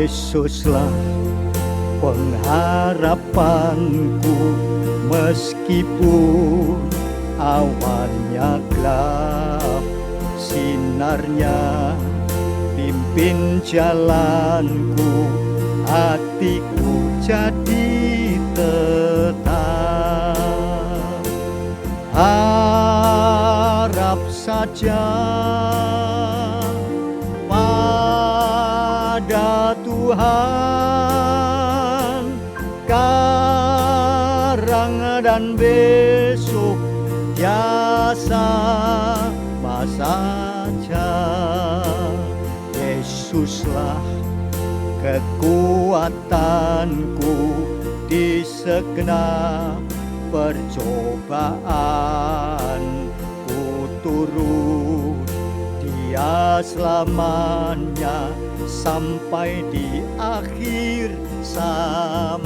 Yesuslah pengharapanku, meskipun awannya gelap, sinarnya pimpin jalanku, hatiku jadi tetap. Harap saja pada Tuhan, sekarang dan besok, ya sama saja. Yesuslah kekuatanku di segenap percobaan, ku turut Dia selamanya sampai di akhir zaman.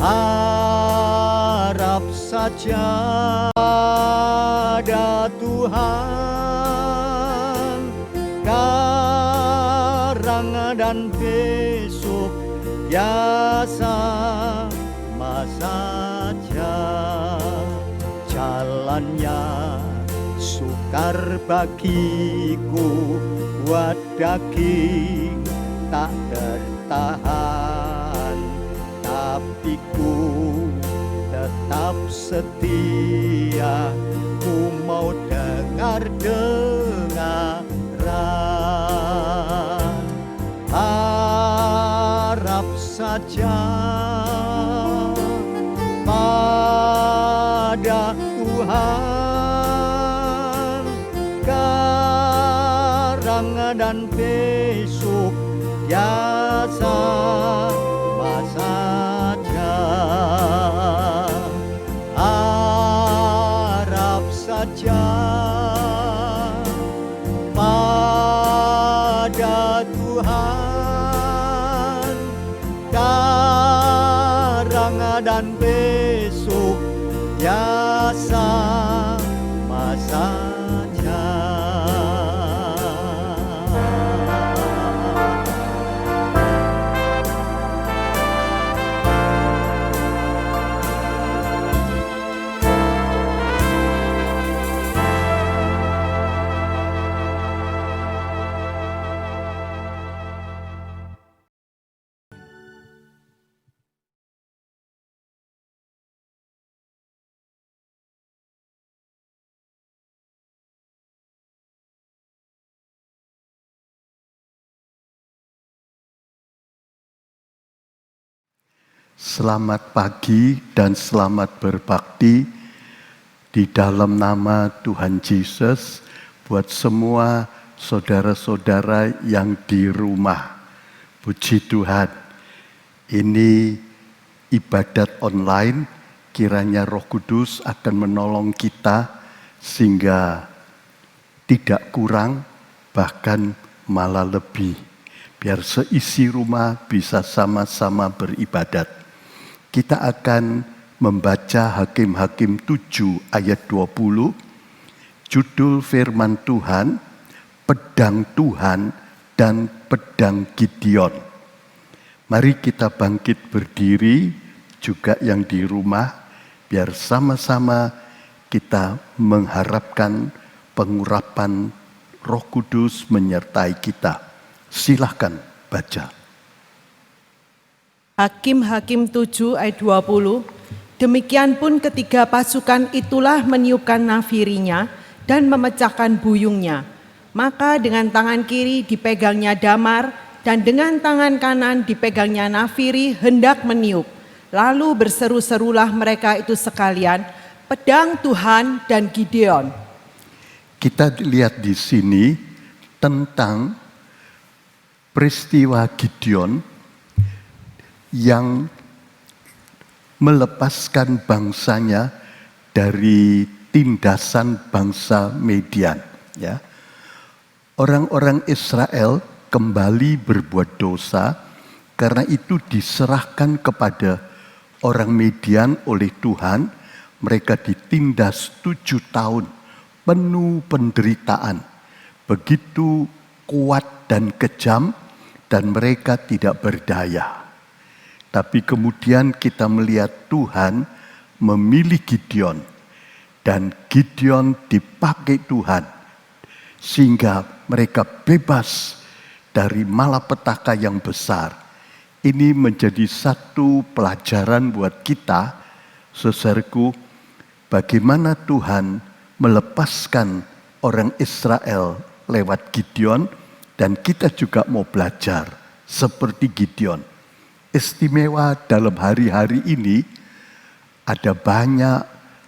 Harap saja pada Tuhan, sekarang dan besok, ya sama saja. Jalannya sukar bagiku, buat daging tak tertahan, tapi ku tetap setia, ku mau dengar-dengaran. Harap saja pada Tuhan, sekarang dan besok, ya sama saja. Harap saja pada Tuhan, sekarang dan besok, ya sama saja. Selamat pagi dan selamat berbakti di dalam nama Tuhan Yesus buat semua saudara-saudara yang di rumah. Puji Tuhan, ini ibadat online, kiranya Roh Kudus akan menolong kita sehingga tidak kurang, bahkan malah lebih. Biar seisi rumah bisa sama-sama beribadat. Kita akan membaca Hakim-Hakim 7 ayat 20, judul firman Tuhan, Pedang Tuhan dan Pedang Gideon. Mari kita bangkit berdiri, juga yang di rumah, biar sama-sama kita mengharapkan pengurapan Roh Kudus menyertai kita. Silahkan baca. Hakim-Hakim 7 ayat 20, demikian pun ketiga pasukan itulah meniupkan nafirinya dan memecahkan buyungnya. Maka dengan tangan kiri dipegangnya damar dan dengan tangan kanan dipegangnya nafiri hendak meniup. Lalu berseru-serulah mereka itu sekalian, pedang Tuhan dan Gideon. Kita lihat di sini tentang peristiwa Gideon yang melepaskan bangsanya dari tindasan bangsa Median. Ya. Orang-orang Israel kembali berbuat dosa, karena itu diserahkan kepada orang Median oleh Tuhan. Mereka ditindas 7 tahun, penuh penderitaan. Begitu kuat dan kejam, dan mereka tidak berdaya. Tapi kemudian kita melihat Tuhan memilih Gideon, dan Gideon dipakai Tuhan, sehingga mereka bebas dari malapetaka yang besar. Ini menjadi satu pelajaran buat kita, saudaraku, bagaimana Tuhan melepaskan orang Israel lewat Gideon, dan kita juga mau belajar seperti Gideon. Istimewa dalam hari-hari ini ada banyak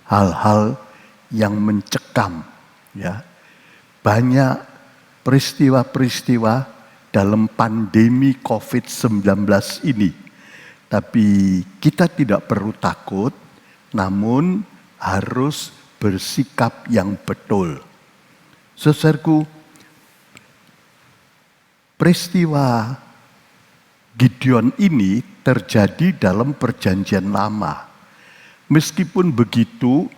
hal-hal yang mencekam, ya. Banyak peristiwa-peristiwa dalam pandemi COVID-19 ini. Tapi kita tidak perlu takut, namun harus bersikap yang betul. Saudaraku, peristiwa Gideon ini terjadi dalam perjanjian lama. Meskipun begitu,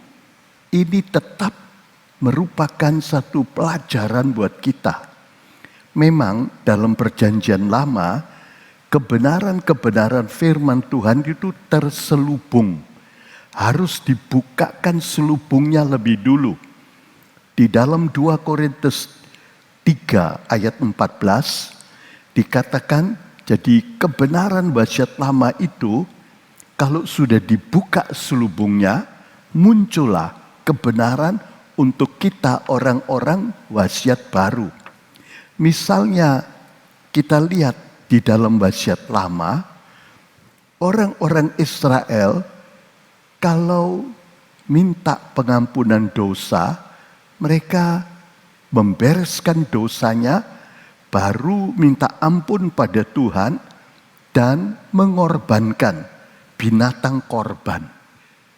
ini tetap merupakan satu pelajaran buat kita. Memang dalam perjanjian lama, kebenaran-kebenaran firman Tuhan itu terselubung. Harus dibukakan selubungnya lebih dulu. Di dalam 2 Korintus 3 ayat 14 dikatakan, jadi kebenaran wasiat lama itu kalau sudah dibuka selubungnya, muncullah kebenaran untuk kita orang-orang wasiat baru. Misalnya kita lihat di dalam wasiat lama, orang-orang Israel kalau minta pengampunan dosa, mereka membereskan dosanya, baru minta ampun pada Tuhan dan mengorbankan binatang korban.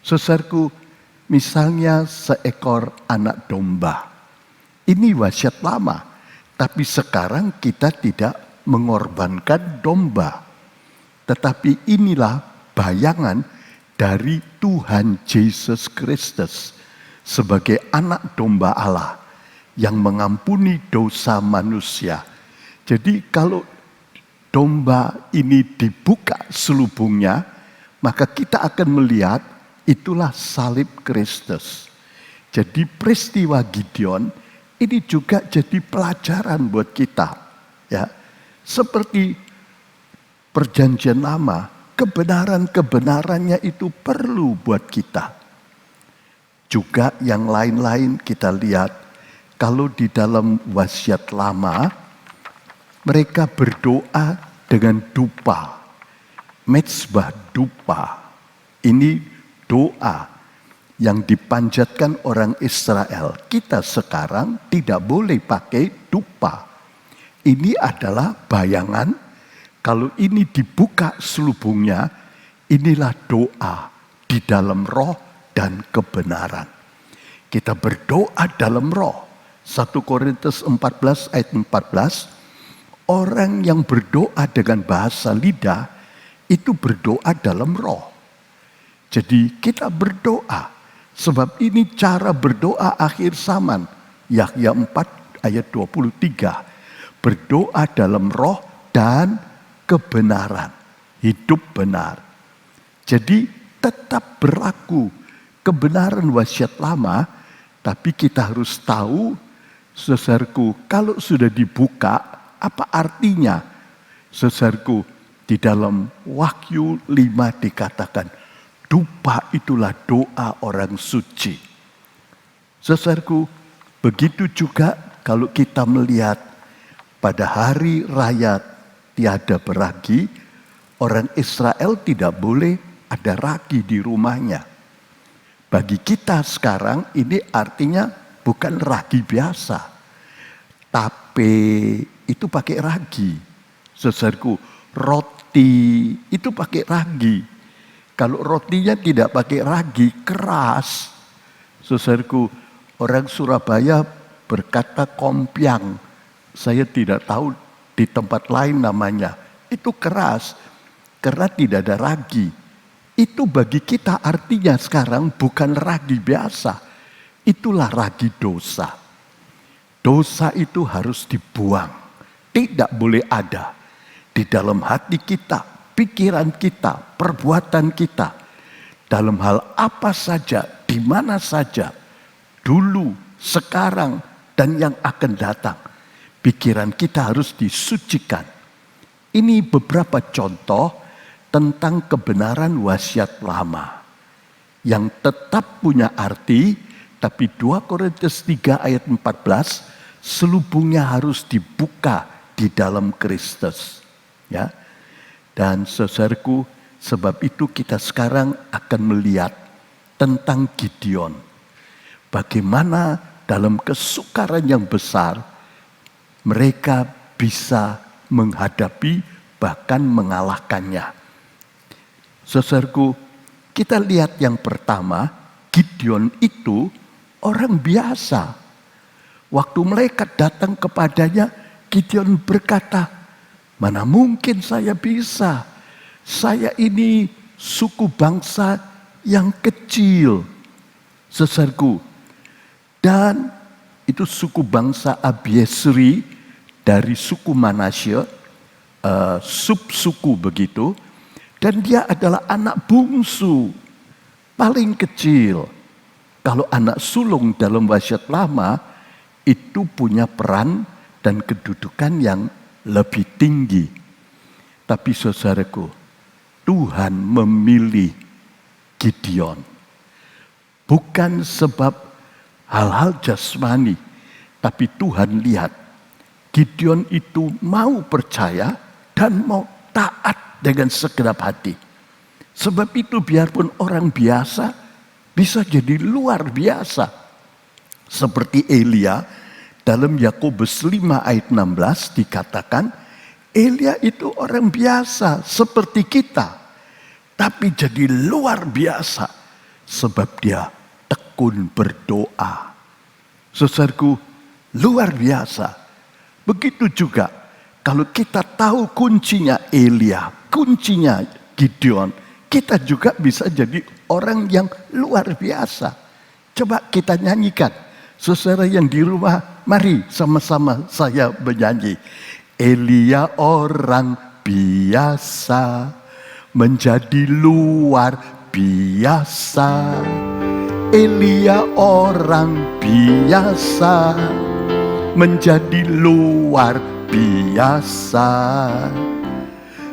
Saudaraku, misalnya seekor anak domba. Ini wasiat lama, tapi sekarang kita tidak mengorbankan domba. Tetapi inilah bayangan dari Tuhan Yesus Kristus sebagai anak domba Allah yang mengampuni dosa manusia. Jadi kalau domba ini dibuka selubungnya, maka kita akan melihat itulah salib Kristus. Jadi peristiwa Gideon ini juga jadi pelajaran buat kita. Ya, seperti perjanjian lama, kebenaran-kebenarannya itu perlu buat kita. Juga yang lain-lain kita lihat, kalau di dalam wasiat lama, mereka berdoa dengan dupa. Mezbah dupa. Ini doa yang dipanjatkan orang Israel. Kita sekarang tidak boleh pakai dupa. Ini adalah bayangan, kalau ini dibuka selubungnya, inilah doa di dalam roh dan kebenaran. Kita berdoa dalam roh. 1 Korintus 14 ayat 14, orang yang berdoa dengan bahasa lidah, itu berdoa dalam roh. Jadi kita berdoa, sebab ini cara berdoa akhir zaman. Yahya 4 ayat 23, berdoa dalam roh dan kebenaran, hidup benar. Jadi tetap berlaku kebenaran wasiat lama, tapi kita harus tahu, saudaraku, kalau sudah dibuka, apa artinya? Saudaraku, di dalam Wahyu 5 dikatakan, dupa itulah doa orang suci. Saudaraku, begitu juga kalau kita melihat pada hari raya tiada beragi, orang Israel tidak boleh ada ragi di rumahnya. Bagi kita sekarang ini artinya bukan ragi biasa. Tape itu pakai ragi. Saudaraku, roti itu pakai ragi. Kalau rotinya tidak pakai ragi, keras. Saudaraku, orang Surabaya berkata kompiang. Saya tidak tahu di tempat lain namanya. Itu keras karena tidak ada ragi. Itu bagi kita artinya sekarang bukan ragi biasa. Itulah ragi dosa. Dosa itu harus dibuang. tidak boleh ada di dalam hati kita, pikiran kita, perbuatan kita. Dalam hal apa saja, di mana saja, dulu, sekarang, dan yang akan datang. Pikiran kita harus disucikan. Ini beberapa contoh tentang kebenaran wasiat lama yang tetap punya arti, tapi 2 Korintus 3 ayat 14 selubungnya harus dibuka di dalam Kristus. Ya. Dan saudaraku, sebab itu kita sekarang akan melihat tentang Gideon. Bagaimana dalam kesukaran yang besar mereka bisa menghadapi bahkan mengalahkannya. Saudaraku, kita lihat yang pertama, Gideon itu orang biasa. Waktu mereka datang kepadanya, Gideon berkata, "Mana mungkin saya bisa? Saya ini suku bangsa yang kecil." Saudaraku, dan itu suku bangsa Abiesri dari suku Manasye, sub-suku begitu. Dan dia adalah anak bungsu, paling kecil. Kalau anak sulung dalam wasiat lama, itu punya peran dan kedudukan yang lebih tinggi. Tapi saudaraku, Tuhan memilih Gideon. Bukan sebab hal-hal jasmani, tapi Tuhan lihat Gideon itu mau percaya dan mau taat dengan segenap hati. Sebab itu biarpun orang biasa bisa jadi luar biasa. Seperti Elia dalam Yakobus 5 ayat 16 dikatakan, Elia itu orang biasa seperti kita, tapi jadi luar biasa sebab dia tekun berdoa. Saudaraku, luar biasa. Begitu juga kalau kita tahu kuncinya Elia, kuncinya Gideon, kita juga bisa jadi orang yang luar biasa. Coba kita nyanyikan. Saudara yang di rumah, mari sama-sama saya menyanyi. Elia orang biasa menjadi luar biasa. Elia orang biasa menjadi luar biasa.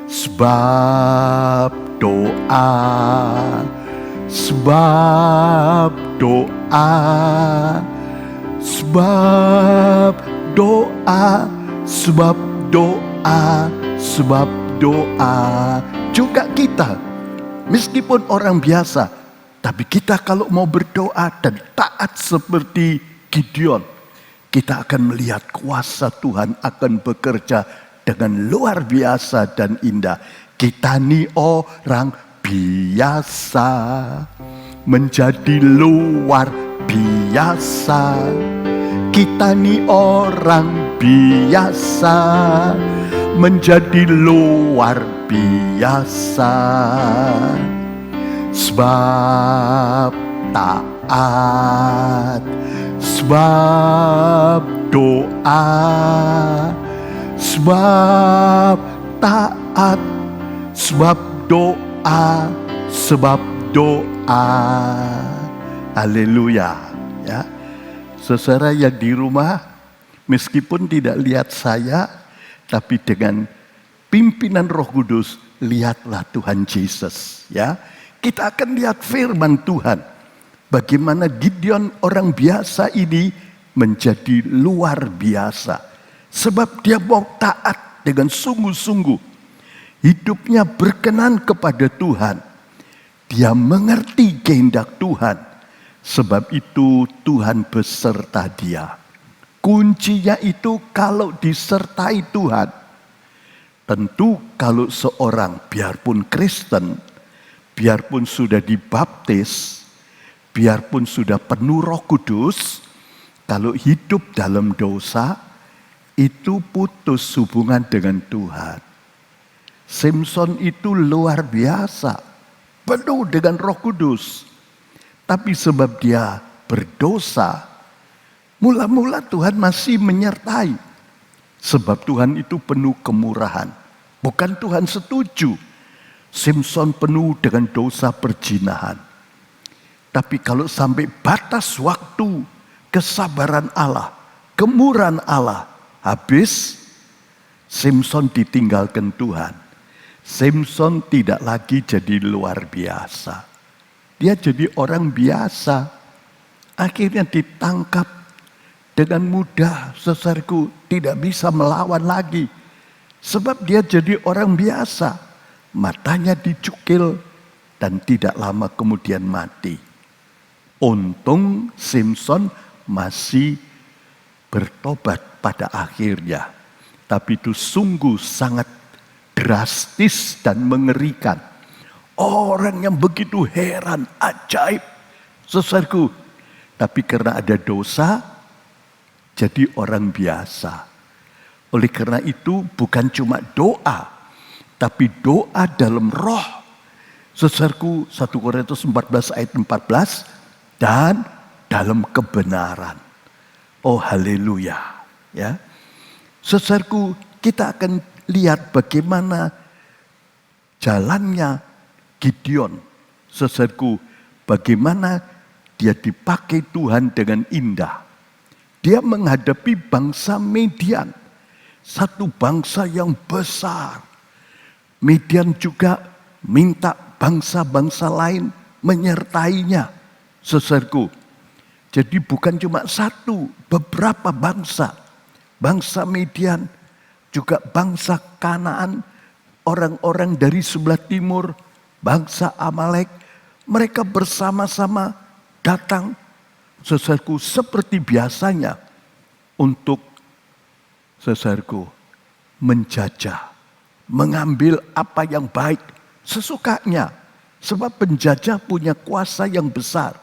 Sebab doa, sebab doa, sebab doa, sebab doa, sebab doa. Juga kita, meskipun orang biasa, tapi kita kalau mau berdoa dan taat seperti Gideon, kita akan melihat kuasa Tuhan akan bekerja dengan luar biasa dan indah. Kita nih orang biasa menjadi luar biasa. Kita nih orang biasa menjadi luar biasa. Sebab taat, sebab doa, sebab taat, sebab doa, sebab doa. Haleluya. Ya. Saudara yang di rumah, meskipun tidak lihat saya, tapi dengan pimpinan Roh Kudus, lihatlah Tuhan Yesus. Ya. Kita akan lihat firman Tuhan. Bagaimana Gideon orang biasa ini menjadi luar biasa. Sebab dia mau taat dengan sungguh-sungguh. Hidupnya berkenan kepada Tuhan. Dia mengerti kehendak Tuhan. Sebab itu Tuhan beserta dia. Kuncinya itu kalau disertai Tuhan. Tentu kalau seorang biarpun Kristen, biarpun sudah dibaptis, biarpun sudah penuh Roh Kudus, kalau hidup dalam dosa, itu putus hubungan dengan Tuhan. Samson itu luar biasa, penuh dengan Roh Kudus. Tapi sebab dia berdosa, mula-mula Tuhan masih menyertai. Sebab Tuhan itu penuh kemurahan. Bukan Tuhan setuju Simson penuh dengan dosa perzinahan. Tapi kalau sampai batas waktu kesabaran Allah, kemurahan Allah habis, Simson ditinggalkan Tuhan. Simson tidak lagi jadi luar biasa. Dia jadi orang biasa. Akhirnya ditangkap dengan mudah, saudaraku, tidak bisa melawan lagi. Sebab dia jadi orang biasa. Matanya dicukil dan tidak lama kemudian mati. Untung Simson masih bertobat pada akhirnya. Tapi itu sungguh sangat drastis dan mengerikan. Orang yang begitu heran, ajaib, saudaraku. Tapi karena ada dosa, jadi orang biasa. Oleh karena itu bukan cuma doa, tapi doa dalam roh. Saudaraku, 1 Korintus 14 ayat 14, dan dalam kebenaran. Oh haleluya. Ya. Saudaraku, kita akan lihat bagaimana jalannya Gideon. Saudaraku, bagaimana dia dipakai Tuhan dengan indah. Dia menghadapi bangsa Midian. Satu bangsa yang besar. Midian juga minta bangsa-bangsa lain menyertainya. Saudaraku, jadi bukan cuma satu, beberapa bangsa. Bangsa Midian, juga bangsa Kanaan, orang-orang dari sebelah timur, bangsa Amalek. Mereka bersama-sama datang, saudaraku, seperti biasanya untuk, saudaraku, menjajah, mengambil apa yang baik sesukanya. Sebab penjajah punya kuasa yang besar,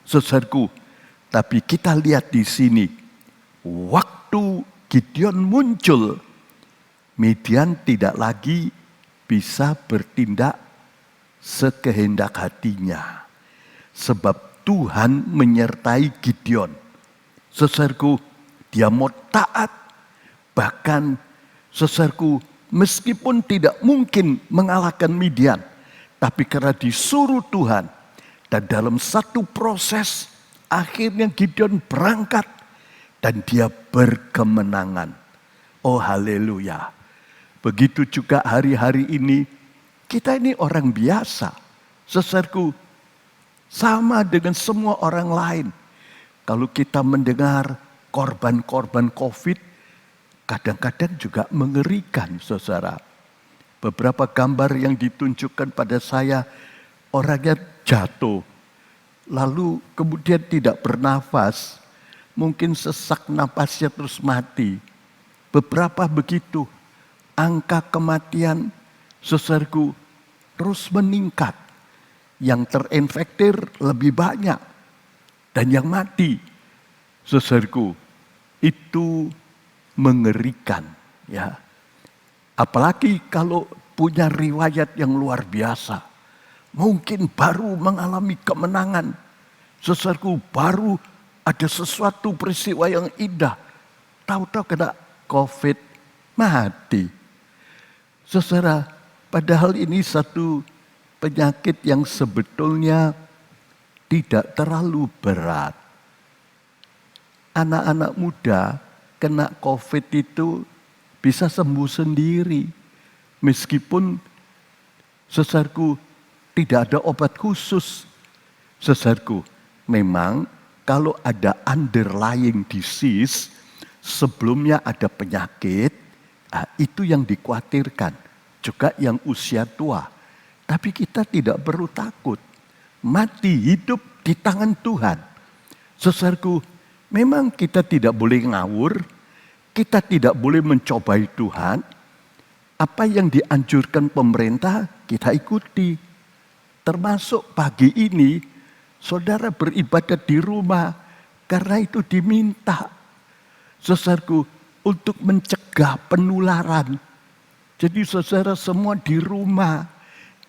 saudaraku. Tapi kita lihat di sini, waktu Gideon muncul, Midian tidak lagi bisa bertindak sekehendak hatinya. Sebab Tuhan menyertai Gideon. Saudaraku, dia mau taat. Bahkan, saudaraku, meskipun tidak mungkin mengalahkan Midian, tapi karena disuruh Tuhan, dan dalam satu proses, akhirnya Gideon berangkat, dan dia berkemenangan. Oh haleluya. Begitu juga hari-hari ini, kita ini orang biasa. Saudaraku, sama dengan semua orang lain. Kalau kita mendengar korban-korban COVID, kadang-kadang juga mengerikan, saudara. Beberapa gambar yang ditunjukkan pada saya, orangnya jatuh, lalu kemudian tidak bernafas, mungkin sesak napasnya terus mati. Beberapa begitu, angka kematian, saudaraku, terus meningkat. Yang terinfektir lebih banyak. Dan yang mati, saudaraku, itu mengerikan. Ya. Apalagi kalau punya riwayat yang luar biasa. Mungkin baru mengalami kemenangan. Saudaraku, baru ada sesuatu peristiwa yang indah. Tahu-tahu kena COVID, mati. Saudara, padahal ini satu penyakit yang sebetulnya tidak terlalu berat. Anak-anak muda kena COVID itu bisa sembuh sendiri. Meskipun, saudaraku, tidak ada obat khusus. Saudaraku, memang kalau ada underlying disease, sebelumnya ada penyakit, itu yang dikhawatirkan. Juga yang usia tua. Tapi kita tidak perlu takut. Mati hidup di tangan Tuhan. Saudaraku, memang kita tidak boleh ngawur. Kita tidak boleh mencobai Tuhan. Apa yang dianjurkan pemerintah kita ikuti. Termasuk pagi ini, saudara beribadah di rumah. Karena itu diminta. Saudaraku, untuk mencegah penularan. Jadi saudara semua di rumah.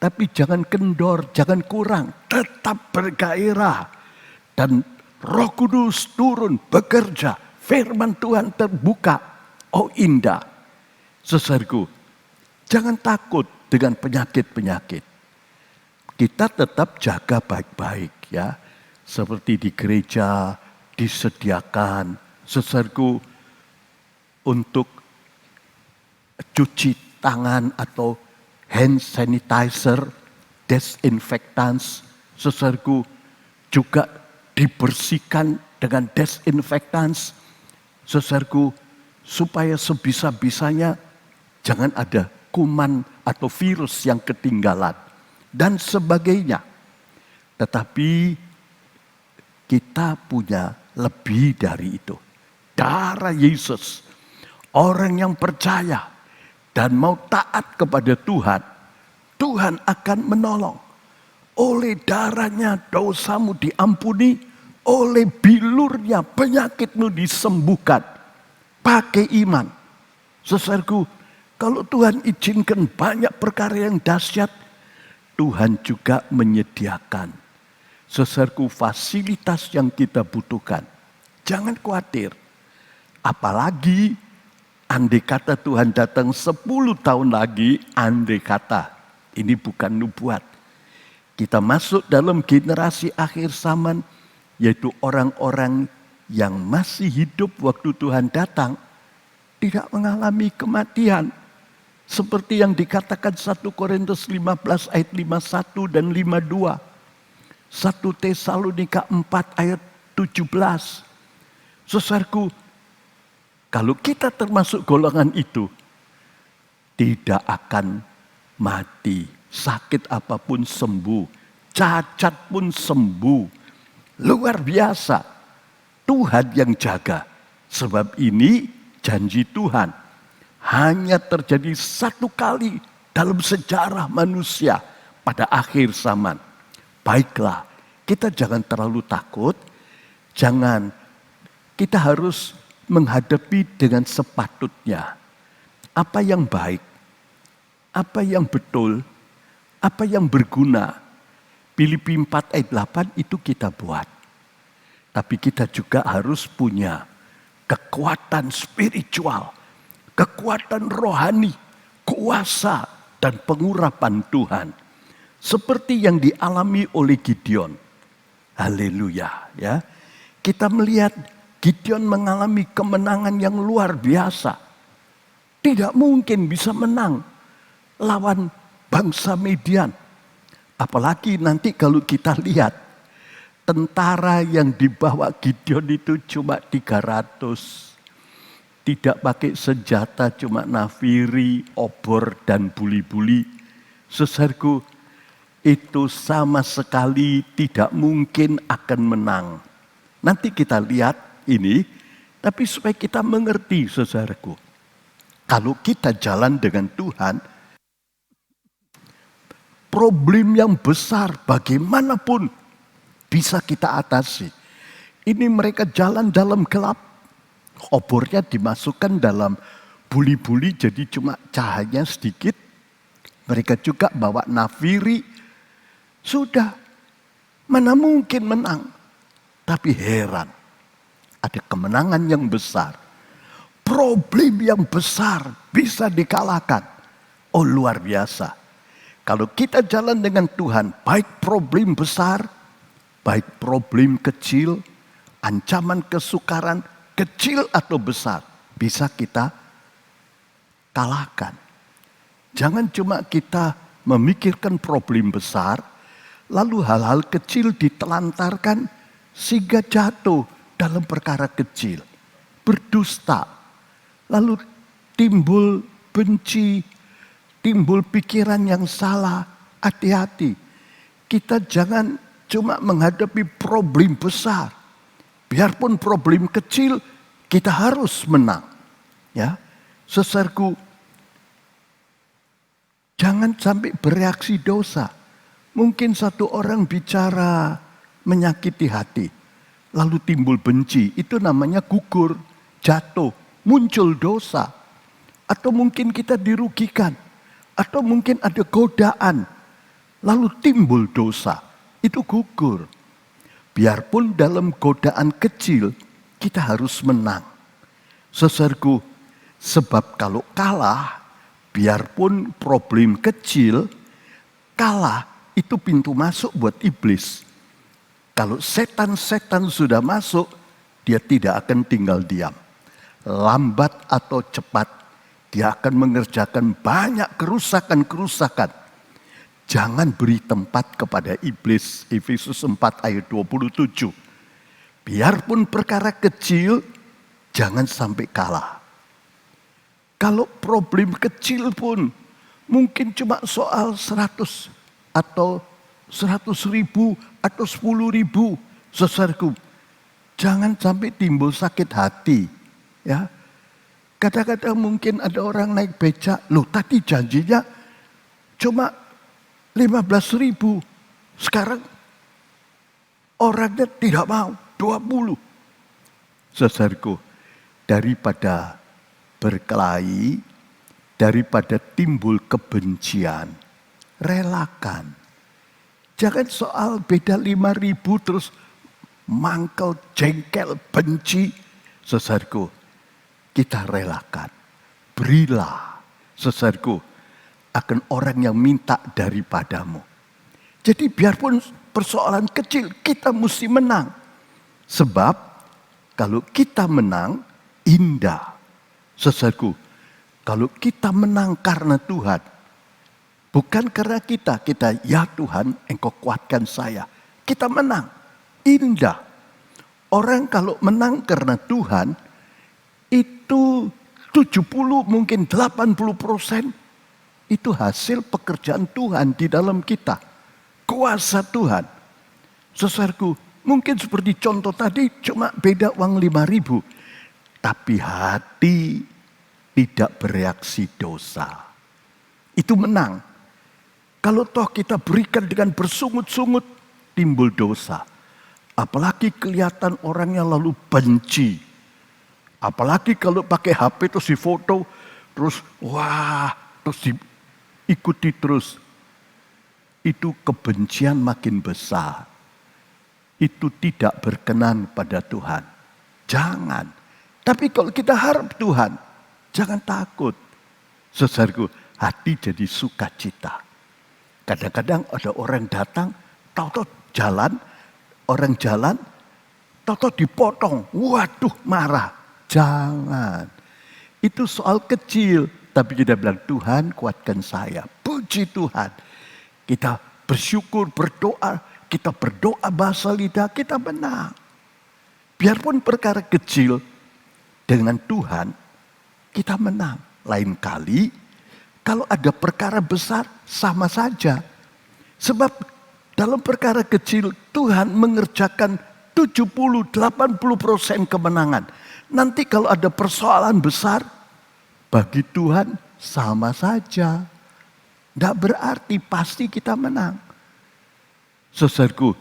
Tapi jangan kendor, jangan kurang. Tetap bergairah. Dan Roh Kudus turun bekerja. Firman Tuhan terbuka. Oh indah. Saudaraku, jangan takut dengan penyakit-penyakit. Kita tetap jaga baik-baik ya. Seperti di gereja disediakan, saudaraku, untuk cuci tangan atau hand sanitizer, desinfektans, saudaraku, juga dibersihkan dengan desinfektans, saudaraku, supaya sebisa-bisanya jangan ada kuman atau virus yang ketinggalan dan sebagainya. Tetapi kita punya lebih dari itu. Darah Yesus, orang yang percaya dan mau taat kepada Tuhan, Tuhan akan menolong. Oleh darahnya dosamu diampuni, oleh bilurnya penyakitmu disembuhkan. Pakai iman. Saudaraku, kalau Tuhan izinkan banyak perkara yang dahsyat, Tuhan juga menyediakan, saudaraku, fasilitas yang kita butuhkan. Jangan khawatir. Apalagi andai kata Tuhan datang 10 tahun lagi, andai kata. Ini bukan nubuat. Kita masuk dalam generasi akhir zaman, yaitu orang-orang yang masih hidup waktu Tuhan datang, tidak mengalami kematian. Seperti yang dikatakan 1 Korintus 15 ayat 51 dan 52. 1 Tesalonika 4 ayat 17. Saudaraku, kalau kita termasuk golongan itu, tidak akan mati. Sakit apapun sembuh, cacat pun sembuh. Luar biasa. Tuhan yang jaga. Sebab ini janji Tuhan hanya terjadi satu kali dalam sejarah manusia pada akhir zaman. Baiklah, kita jangan terlalu takut. Kita harus menghadapi dengan sepatutnya. Apa yang baik, apa yang betul, apa yang berguna. Filipi 4 ayat 8 itu kita buat. Tapi kita juga harus punya kekuatan spiritual, kekuatan rohani, kuasa dan pengurapan Tuhan. Seperti yang dialami oleh Gideon. Haleluya ya. Kita melihat Gideon mengalami kemenangan yang luar biasa. Tidak mungkin bisa menang lawan bangsa Midian. Apalagi nanti kalau kita lihat tentara yang dibawa Gideon itu cuma 300. Tidak pakai senjata, cuma nafiri, obor, dan buli-buli. Saudaraku, itu sama sekali tidak mungkin akan menang. Nanti kita lihat ini, tapi supaya kita mengerti, saudaraku. Kalau kita jalan dengan Tuhan, problem yang besar bagaimanapun bisa kita atasi. Ini mereka jalan dalam gelap. Obornya dimasukkan dalam buli-buli jadi cuma cahayanya sedikit. Mereka juga bawa nafiri. Sudah, mana mungkin menang. Tapi heran, ada kemenangan yang besar. Problem yang besar bisa dikalahkan. Oh luar biasa. Kalau kita jalan dengan Tuhan, baik problem besar, baik problem kecil, ancaman kesukaran, kecil atau besar, bisa kita kalahkan. Jangan cuma kita memikirkan problem besar, lalu hal-hal kecil ditelantarkan sehingga jatuh dalam perkara kecil. Berdusta, lalu timbul benci, timbul pikiran yang salah. Hati-hati, kita jangan cuma menghadapi problem besar. Biarpun problem kecil, kita harus menang. Ya, saudaraku, jangan sampai bereaksi dosa. Mungkin satu orang bicara menyakiti hati, lalu timbul benci. Itu namanya gugur, jatuh, muncul dosa. Atau mungkin kita dirugikan. Atau mungkin ada godaan, lalu timbul dosa. Itu gugur. Biarpun dalam godaan kecil, kita harus menang. Saudaraku, Sebab kalau kalah, biarpun problem kecil, kalah itu pintu masuk buat iblis. Kalau setan-setan sudah masuk, dia tidak akan tinggal diam. Lambat atau cepat, dia akan mengerjakan banyak kerusakan-kerusakan. Jangan beri tempat kepada iblis. Efesus 4 ayat 27. Biarpun perkara kecil, jangan sampai kalah. Kalau problem kecil pun, mungkin cuma soal 100 atau 100.000 atau 10.000, saudaraku, jangan sampai timbul sakit hati. Ya, kadang-kadang mungkin ada orang naik becak, loh tadi janjinya cuma 15.000, sekarang orangnya tidak mau 20. Saudaraku, daripada berkelahi, daripada timbul kebencian, relakan. Jangan soal beda 5.000 terus mangkel, jengkel, benci. Saudaraku, kita relakan. Berilah, saudaraku, akan orang yang minta daripadamu. Jadi biarpun persoalan kecil, kita mesti menang. Sebab kalau kita menang, indah. Saudaraku, kalau kita menang karena Tuhan, bukan karena kita ya Tuhan engkau kuatkan saya. Kita menang, indah. Orang kalau menang karena Tuhan, itu 70 mungkin 80% itu hasil pekerjaan Tuhan di dalam kita. Kuasa Tuhan. Saudaraku, mungkin seperti contoh tadi cuma beda uang 5.000. Tapi hati tidak bereaksi dosa. Itu menang. Kalau toh kita berikan dengan bersungut-sungut, timbul dosa. Apalagi kelihatan orangnya lalu benci. Apalagi kalau pakai HP terus difoto, terus wah, terus diikuti terus. Itu kebencian makin besar. Itu tidak berkenan pada Tuhan. Jangan. Tapi kalau kita harap Tuhan, jangan takut. Saudaraku, hati jadi sukacita. Kadang-kadang ada orang datang, tahu-tahu jalan, orang jalan, tahu-tahu dipotong. Waduh, marah. Jangan. Itu soal kecil. Tapi kita bilang, Tuhan kuatkan saya. Puji Tuhan. Kita bersyukur, berdoa. Kita berdoa bahasa lidah, kita menang. Biarpun perkara kecil, dengan Tuhan kita menang. Lain kali, kalau ada perkara besar, sama saja. Sebab dalam perkara kecil, Tuhan mengerjakan 70-80% kemenangan. Nanti kalau ada persoalan besar, bagi Tuhan sama saja. Tidak berarti pasti kita menang. Saudaraku,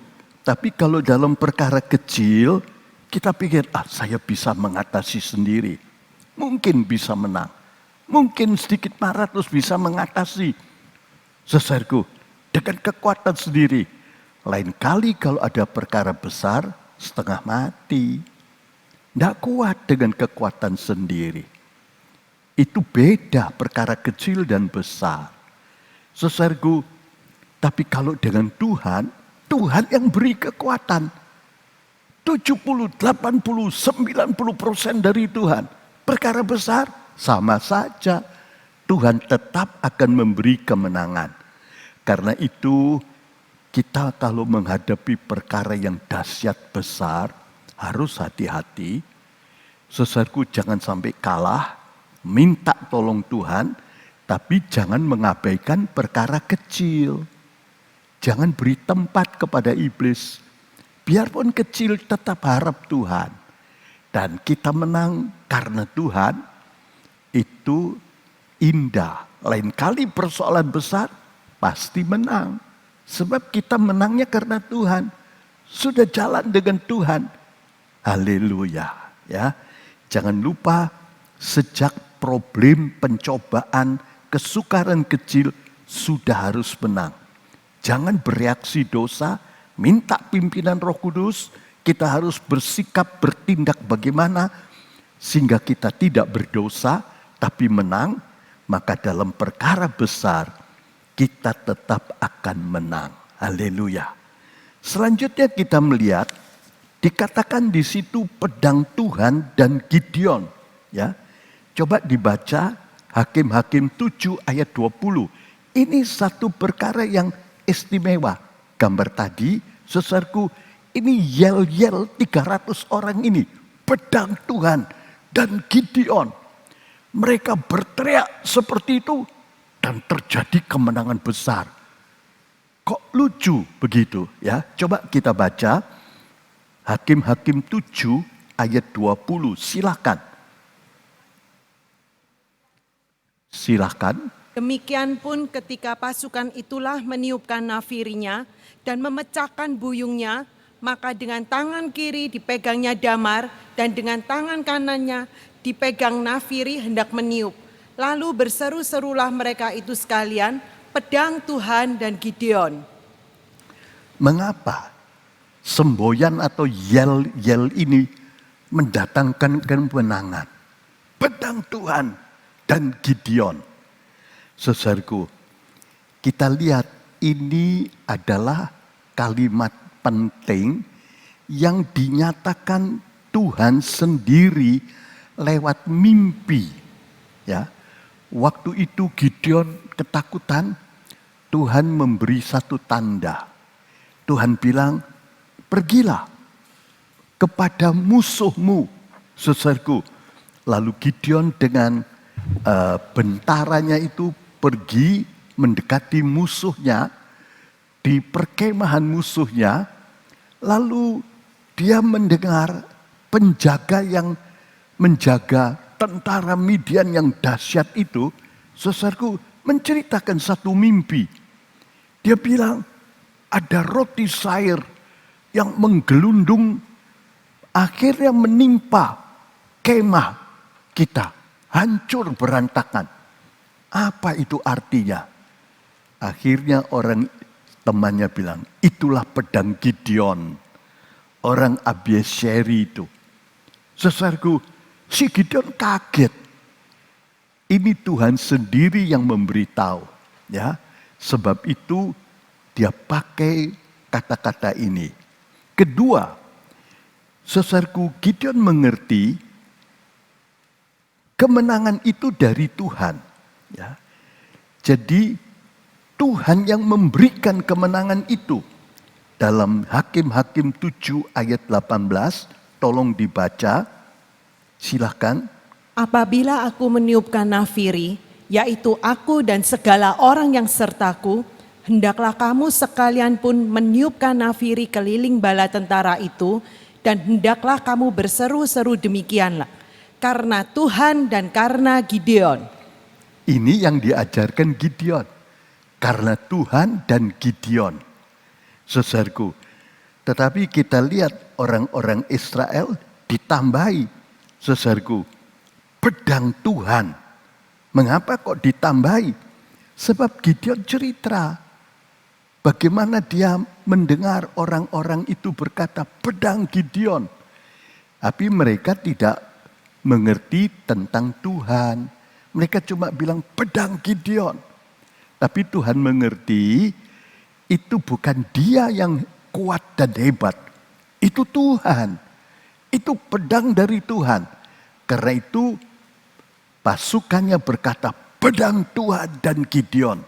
tapi kalau dalam perkara kecil, kita pikir, saya bisa mengatasi sendiri. Mungkin bisa menang. Mungkin sedikit marah terus bisa mengatasi. Saudaraku, dengan kekuatan sendiri. Lain kali kalau ada perkara besar, setengah mati. Tidak kuat dengan kekuatan sendiri. Itu beda perkara kecil dan besar. Saudaraku, tapi kalau dengan Tuhan, Tuhan yang beri kekuatan. 70, 80, 90% dari Tuhan. Perkara besar sama saja. Tuhan tetap akan memberi kemenangan. Karena itu kita kalau menghadapi perkara yang dahsyat besar, harus hati-hati. Saudaraku, jangan sampai kalah, minta tolong Tuhan, tapi jangan mengabaikan perkara kecil. Jangan beri tempat kepada iblis. Biarpun kecil tetap harap Tuhan. Dan kita menang karena Tuhan, itu indah. Lain kali persoalan besar, pasti menang. Sebab kita menangnya karena Tuhan. Sudah jalan dengan Tuhan. Haleluya. Ya, jangan lupa sejak problem, pencobaan, kesukaran kecil sudah harus menang. Jangan bereaksi dosa, minta pimpinan Roh Kudus. Kita harus bersikap, bertindak bagaimana sehingga kita tidak berdosa, tapi menang, maka dalam perkara besar kita tetap akan menang. Haleluya. Selanjutnya kita melihat dikatakan di situ pedang Tuhan dan Gideon, ya. Coba dibaca Hakim-Hakim 7 ayat 20. Ini satu perkara yang istimewa. Gambar tadi, saudaraku, ini yel-yel 300 orang ini, pedang Tuhan dan Gideon. Mereka berteriak seperti itu dan terjadi kemenangan besar. Kok lucu begitu ya? Coba kita baca Hakim-Hakim 7 ayat 20. Silakan. Demikian pun ketika pasukan itulah meniupkan nafirinya dan memecahkan buyungnya, maka dengan tangan kiri dipegangnya damar dan dengan tangan kanannya dipegang nafiri hendak meniup. Lalu berseru-serulah mereka itu sekalian, pedang Tuhan dan Gideon. Mengapa semboyan atau yel-yel ini mendatangkan kemenangan? Pedang Tuhan dan Gideon. Saudaraku, kita lihat ini adalah kalimat penting yang dinyatakan Tuhan sendiri lewat mimpi. Ya, waktu itu Gideon ketakutan, Tuhan memberi satu tanda. Tuhan bilang, pergilah kepada musuhmu, saudaraku. Lalu Gideon dengan bentaranya itu pergi mendekati musuhnya di perkemahan musuhnya. Lalu dia mendengar penjaga yang menjaga tentara Midian yang dahsyat itu, saudaraku, menceritakan satu mimpi. Dia bilang ada roti sair yang menggelundung akhirnya menimpa kemah kita, hancur berantakan. Apa itu artinya? Akhirnya orang temannya bilang, itulah pedang Gideon, orang Abieseri itu. Saudaraku, si Gideon kaget. Ini Tuhan sendiri yang memberitahu, ya. Sebab itu dia pakai kata-kata ini. Kedua, saudaraku, Gideon mengerti kemenangan itu dari Tuhan. Ya. Jadi Tuhan yang memberikan kemenangan itu. Dalam Hakim-Hakim 7 ayat 18, tolong dibaca, silakan. Apabila aku meniupkan nafiri, yaitu aku dan segala orang yang sertaku, hendaklah kamu sekalian pun meniupkan nafiri keliling bala tentara itu, dan hendaklah kamu berseru-seru demikianlah, karena Tuhan dan karena Gideon. Ini yang diajarkan Gideon. Karena Tuhan dan Gideon. Saudaraku, tetapi kita lihat orang-orang Israel ditambahi, saudaraku, pedang Tuhan. Mengapa kok ditambahi? Sebab Gideon cerita bagaimana dia mendengar orang-orang itu berkata pedang Gideon. Tapi mereka tidak mengerti tentang Tuhan. Mereka cuma bilang pedang Gideon. Tapi Tuhan mengerti itu bukan dia yang kuat dan hebat. Itu Tuhan. Itu pedang dari Tuhan. Karena itu pasukannya berkata pedang Tuhan dan Gideon.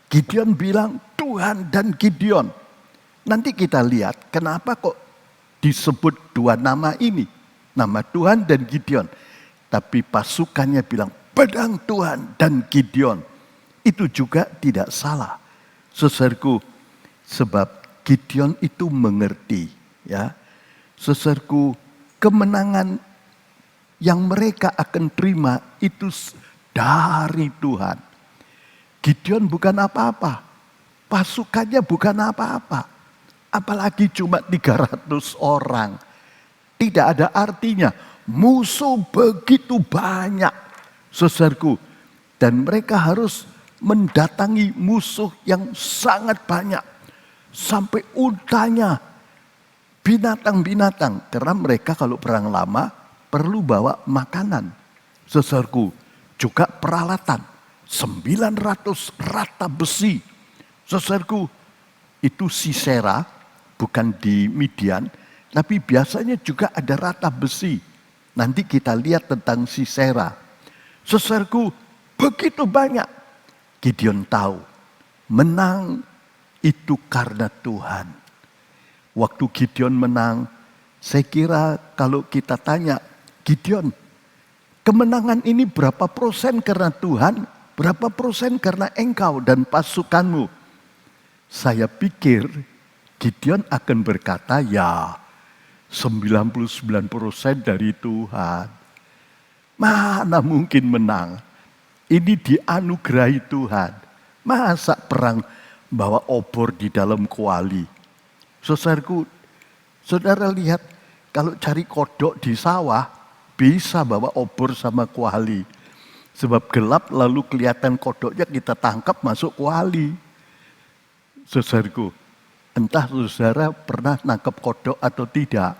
Gideon bilang Tuhan dan Gideon. Nanti kita lihat kenapa kok disebut dua nama ini. Nama Tuhan dan Gideon. Tapi pasukannya bilang pedang Tuhan dan Gideon. Itu juga tidak salah. Saudaraku, sebab Gideon itu mengerti. Ya, saudaraku, kemenangan yang mereka akan terima itu dari Tuhan. Gideon bukan apa-apa. Pasukannya bukan apa-apa. Apalagi cuma 300 orang. Tidak ada artinya. Musuh begitu banyak. Saudaraku, dan mereka harus mendatangi musuh yang sangat banyak. Sampai untanya, binatang-binatang. Karena mereka kalau perang lama perlu bawa makanan. Saudaraku, juga peralatan. 900 rata besi. Saudaraku, itu Sisera, bukan di Midian, tapi biasanya juga ada rata besi. Nanti kita lihat tentang Sisera. Saudaraku, begitu banyak. Gideon tahu, menang itu karena Tuhan. Waktu Gideon menang, saya kira kalau kita tanya, Gideon, kemenangan ini berapa persen karena Tuhan, berapa persen karena engkau dan pasukanmu? Saya pikir Gideon akan berkata, ya 99% dari Tuhan. Mana mungkin menang? Ini dianugerahi Tuhan. Masa perang bawa obor di dalam kuali? Saudaraku, saudara lihat kalau cari kodok di sawah, bisa bawa obor sama kuali. Sebab gelap lalu kelihatan kodoknya kita tangkap masuk kuali. Saudaraku, entah saudara pernah nangkap kodok atau tidak.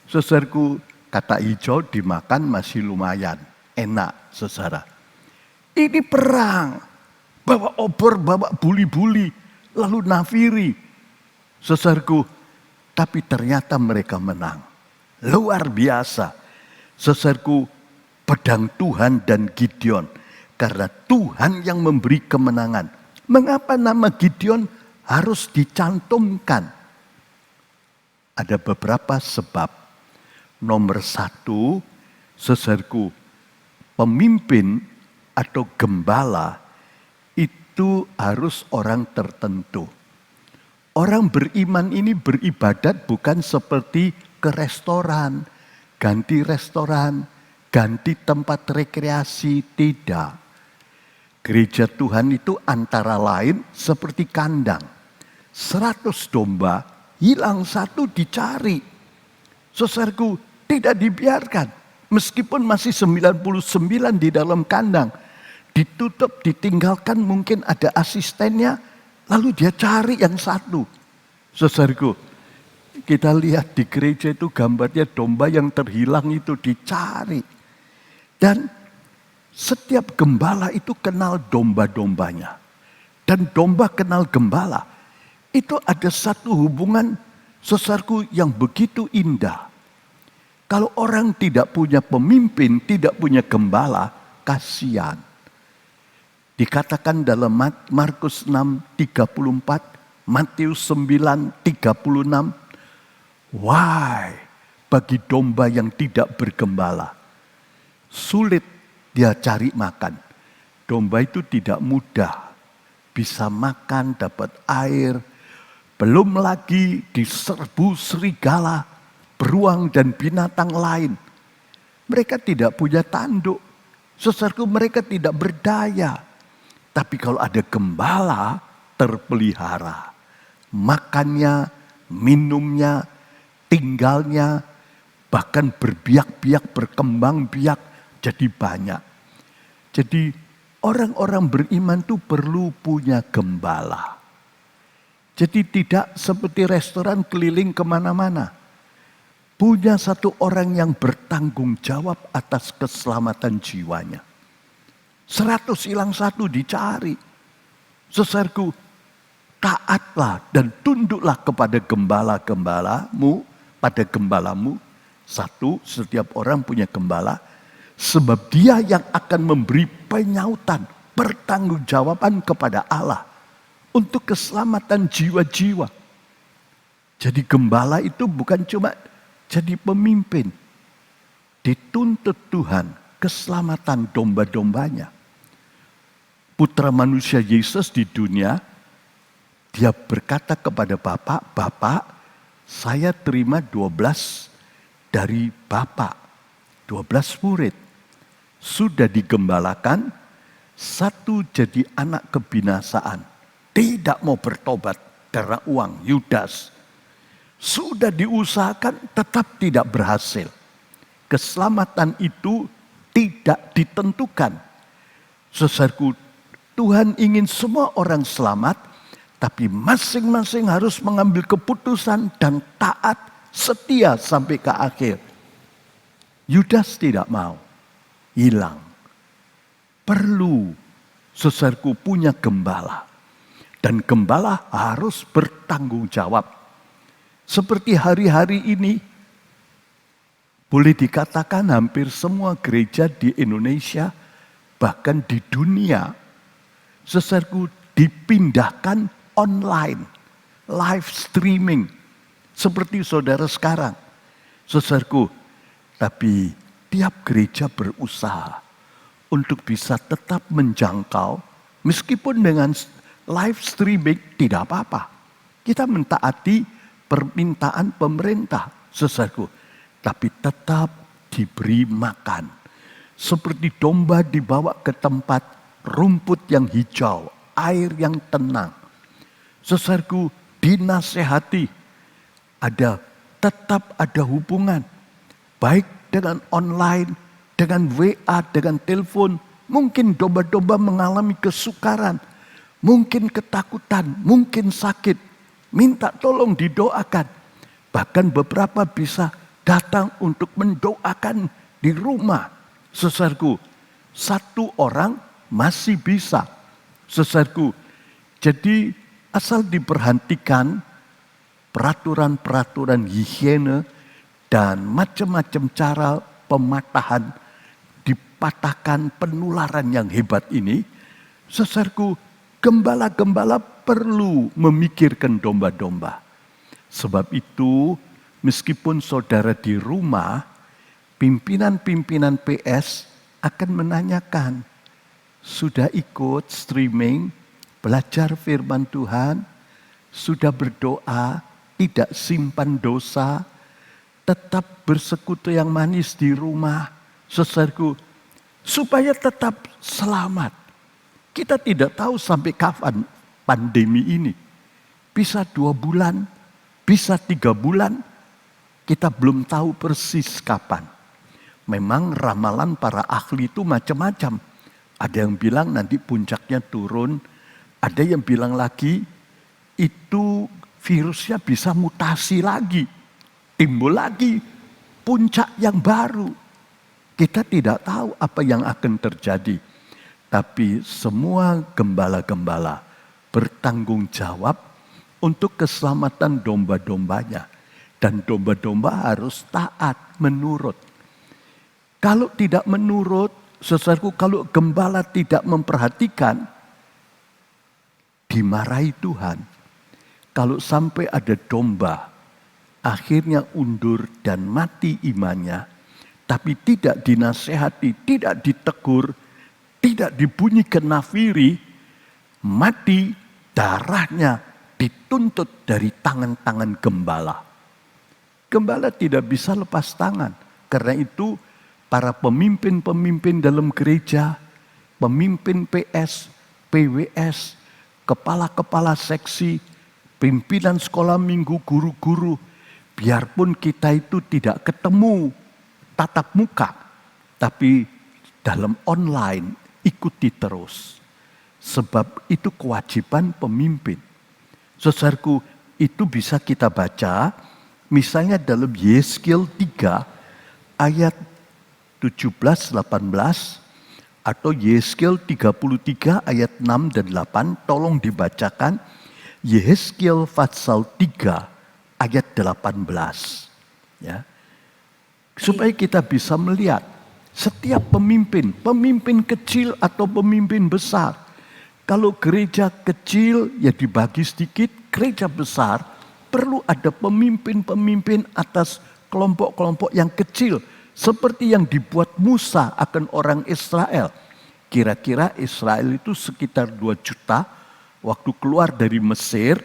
Saudaraku, kata hijau dimakan masih lumayan, enak saudara. Ini perang, bawa obor, bawa buli-buli, lalu nafiri. Saudaraku, tapi ternyata mereka menang. Luar biasa. Saudaraku, pedang Tuhan dan Gideon. Karena Tuhan yang memberi kemenangan. Mengapa nama Gideon harus dicantumkan? Ada beberapa sebab. Nomor satu, saudaraku, pemimpin atau gembala itu harus orang tertentu. Orang beriman ini beribadat bukan seperti ke restoran, ganti restoran, ganti tempat rekreasi, tidak. Gereja Tuhan itu antara lain seperti kandang. 100 domba, hilang satu dicari. Saudaraku, tidak dibiarkan. Meskipun masih 99 di dalam kandang. Ditutup, ditinggalkan, mungkin ada asistennya. Lalu dia cari yang satu. Saudaraku, kita lihat di gereja itu gambarnya domba yang terhilang itu dicari. Dan setiap gembala itu kenal domba-dombanya. Dan domba kenal gembala. Itu ada satu hubungan, saudaraku, yang begitu indah. Kalau orang tidak punya pemimpin, tidak punya gembala, kasihan. Dikatakan dalam Markus 6:34, Matius 9:36, why bagi domba yang tidak bergembala. Sulit dia cari makan. Domba itu tidak mudah. Bisa makan, dapat air. Belum lagi diserbu serigala, beruang dan binatang lain. Mereka tidak punya tanduk. Saudaraku, mereka tidak berdaya. Tapi kalau ada gembala, terpelihara. Makannya, minumnya, tinggalnya, bahkan berbiak-biak, berkembang biak, jadi banyak. Jadi orang-orang beriman itu perlu punya gembala. Jadi tidak seperti restoran keliling kemana-mana. Punya satu orang yang bertanggung jawab atas keselamatan jiwanya. 100 hilang satu dicari. Saudaraku, taatlah dan tunduklah kepada gembala-gembalamu, pada gembalamu. Satu, setiap orang punya gembala. Sebab dia yang akan memberi penyautan, pertanggungjawaban kepada Allah. Untuk keselamatan jiwa-jiwa. Jadi gembala itu bukan cuma jadi pemimpin. Dituntut Tuhan keselamatan domba-dombanya. Putra manusia Yesus di dunia, dia berkata kepada Bapak, Bapak, saya terima 12 dari Bapak. 12 murid. Sudah digembalakan, satu jadi anak kebinasaan. Tidak mau bertobat karena uang, Yudas. Sudah diusahakan, tetap tidak berhasil. Keselamatan itu tidak ditentukan. Saudaraku, Tuhan ingin semua orang selamat, tapi masing-masing harus mengambil keputusan dan taat, setia sampai ke akhir. Yudas tidak mau, hilang. perlu saudaraku punya gembala. Dan gembala harus bertanggung jawab. Seperti hari-hari ini, boleh dikatakan hampir semua gereja di Indonesia, bahkan di dunia, saudaraku, dipindahkan online, live streaming, seperti saudara sekarang. Saudaraku, tapi tiap gereja berusaha untuk bisa tetap menjangkau, meskipun dengan live streaming tidak apa-apa. Kita mentaati permintaan pemerintah, saudaraku, tapi tetap diberi makan. Seperti domba dibawa ke tempat rumput yang hijau, air yang tenang. Saudaraku, dinasehati, tetap ada hubungan, baik dengan online, dengan WA, dengan telepon. Mungkin domba-domba mengalami kesukaran, mungkin ketakutan, mungkin sakit. Minta tolong didoakan. Bahkan beberapa bisa datang untuk mendoakan di rumah. Saudaraku, satu orang masih bisa. Saudaraku, jadi asal diperhatikan peraturan-peraturan higiene dan macam-macam cara pematahan, dipatahkan penularan yang hebat ini. Saudaraku, gembala-gembala perlu memikirkan domba-domba. Sebab itu, meskipun saudara di rumah, pimpinan-pimpinan PS akan menanyakan, sudah ikut streaming, belajar firman Tuhan, sudah berdoa, tidak simpan dosa, tetap bersekutu yang manis di rumah, saudaraku, supaya tetap selamat. Kita tidak tahu sampai kapan pandemi ini. Bisa 2 bulan, bisa 3 bulan, kita belum tahu persis kapan. Memang ramalan para ahli itu macam-macam. Ada yang bilang nanti puncaknya turun, ada yang bilang lagi itu virusnya bisa mutasi lagi, timbul lagi puncak yang baru. Kita tidak tahu apa yang akan terjadi. Tapi semua gembala-gembala bertanggung jawab untuk keselamatan domba-dombanya. Dan domba-domba harus taat, menurut. Kalau tidak menurut, saudaraku, kalau gembala tidak memperhatikan, dimarahi Tuhan. Kalau sampai ada domba, akhirnya undur dan mati imannya, tapi tidak dinasehati, tidak ditegur, tidak dibunyikan nafiri, mati, darahnya dituntut dari tangan-tangan gembala. Gembala tidak bisa lepas tangan. Karena itu para pemimpin-pemimpin dalam gereja, pemimpin PS, PWS, kepala-kepala seksi, pimpinan sekolah minggu, guru-guru, biarpun kita itu tidak ketemu tatap muka, tapi dalam online ikuti terus. Sebab itu kewajiban pemimpin. Saudaraku, itu bisa kita baca misalnya dalam Yeskil 3 ayat 17-18 atau Yeskil 33 ayat 6 dan 8. Tolong dibacakan Yeskil pasal 3 ayat 18. Ya. Supaya kita bisa melihat setiap pemimpin, pemimpin kecil atau pemimpin besar. Kalau gereja kecil ya dibagi sedikit, gereja besar perlu ada pemimpin-pemimpin atas kelompok-kelompok yang kecil. Seperti yang dibuat Musa akan orang Israel. Kira-kira Israel itu sekitar 2 juta. Waktu keluar dari Mesir,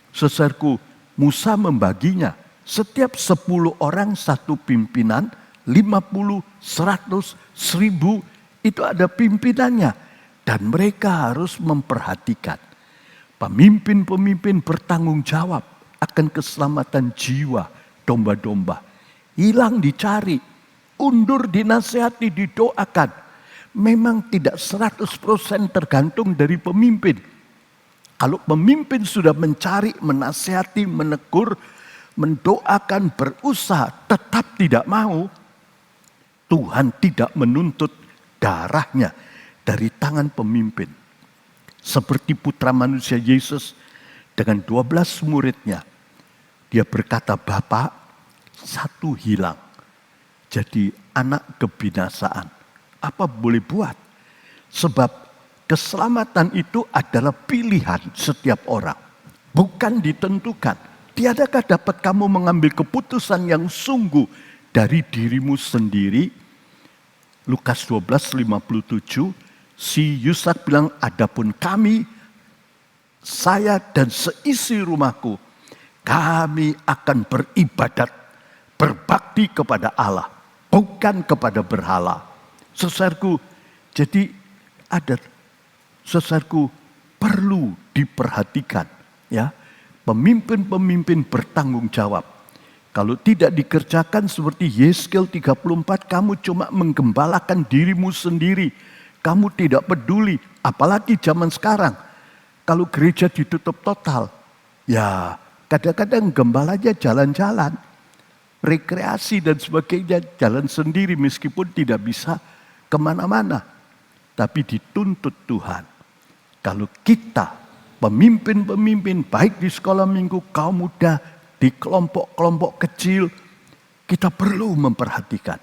saudaraku, Musa membaginya. Setiap 10 orang satu pimpinan, 50, 100, 1000, itu ada pimpinannya. Dan mereka harus memperhatikan. Pemimpin-pemimpin bertanggung jawab akan keselamatan jiwa domba-domba. Hilang dicari, undur dinasihati, didoakan. Memang tidak 100% tergantung dari pemimpin. Kalau pemimpin sudah mencari, menasihati, menegur, mendoakan, berusaha, tetap tidak mau, Tuhan tidak menuntut darahnya. dari tangan pemimpin. Seperti putra manusia Yesus dengan 12 muridnya. Dia berkata, Bapak, satu hilang. Jadi anak kebinasaan. Apa boleh buat? Sebab keselamatan itu adalah pilihan setiap orang. Bukan ditentukan. Tiadakah dapat kamu mengambil keputusan yang sungguh dari dirimu sendiri? Lukas 12:57, si Yusak bilang, adapun kami, saya dan seisi rumahku, kami akan beribadat, berbakti kepada Allah, bukan kepada berhala. Saudaraku, jadi ada, saudaraku, perlu diperhatikan, ya. Pemimpin-pemimpin bertanggung jawab. Kalau tidak dikerjakan seperti Yeskel 34, kamu cuma menggembalakan dirimu sendiri. Kamu tidak peduli, apalagi zaman sekarang. Kalau gereja ditutup total, ya kadang-kadang gembalanya jalan-jalan, rekreasi dan sebagainya, jalan sendiri meskipun tidak bisa kemana-mana. Tapi dituntut Tuhan. Kalau kita, pemimpin-pemimpin, baik di sekolah minggu, kaum muda, di kelompok-kelompok kecil, kita perlu memperhatikan.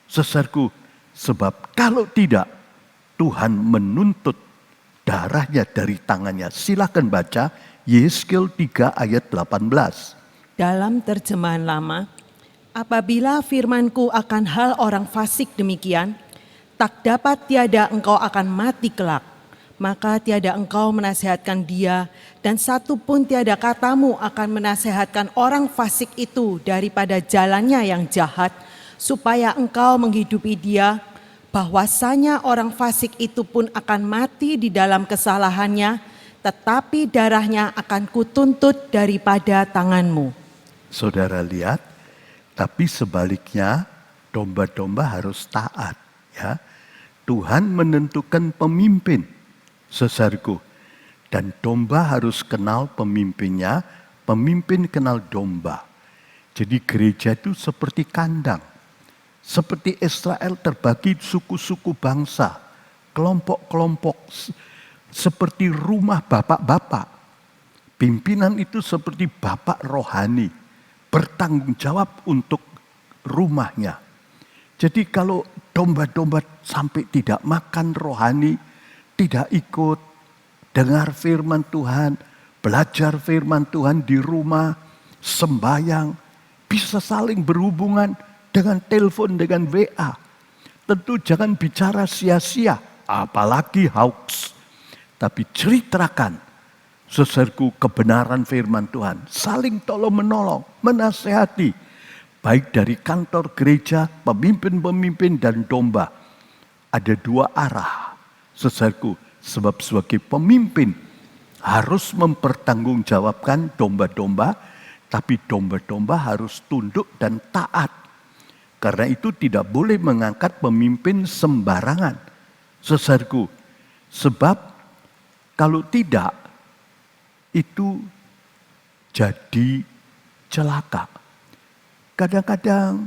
Saudaraku, sebab kalau tidak, Tuhan menuntut darahnya dari tangannya. Silakan baca Yeskel 3 ayat 18. Dalam terjemahan lama, apabila firmanku akan hal orang fasik demikian, tak dapat tiada engkau akan mati kelak. Maka tiada engkau menasehatkan dia, dan satu pun tiada katamu akan menasehatkan orang fasik itu daripada jalannya yang jahat, supaya engkau menghidupi dia, bahwasanya orang fasik itu pun akan mati di dalam kesalahannya, tetapi darahnya akan kutuntut daripada tanganmu. Saudara lihat, tapi sebaliknya domba-domba harus taat, ya. Tuhan menentukan pemimpin, saudaraku, dan domba harus kenal pemimpinnya, pemimpin kenal domba. Jadi gereja itu seperti kandang, seperti Israel terbagi suku-suku bangsa, kelompok-kelompok, seperti rumah bapak-bapak. Pimpinan itu seperti bapak rohani, bertanggung jawab untuk rumahnya. Jadi kalau domba-domba sampai tidak makan rohani, tidak ikut dengar firman Tuhan, belajar firman Tuhan di rumah, sembahyang, bisa saling berhubungan dengan telepon, dengan WA. Tentu jangan bicara sia-sia, apalagi hoax. Tapi ceritakan, saudaraku, kebenaran firman Tuhan. Saling tolong-menolong, menasehati. Baik dari kantor gereja, pemimpin-pemimpin dan domba. Ada dua arah, saudaraku. Sebab sebagai pemimpin harus mempertanggungjawabkan domba-domba, tapi domba-domba harus tunduk dan taat. Karena itu tidak boleh mengangkat pemimpin sembarangan, saudaraku. Sebab kalau tidak, itu jadi celaka. Kadang-kadang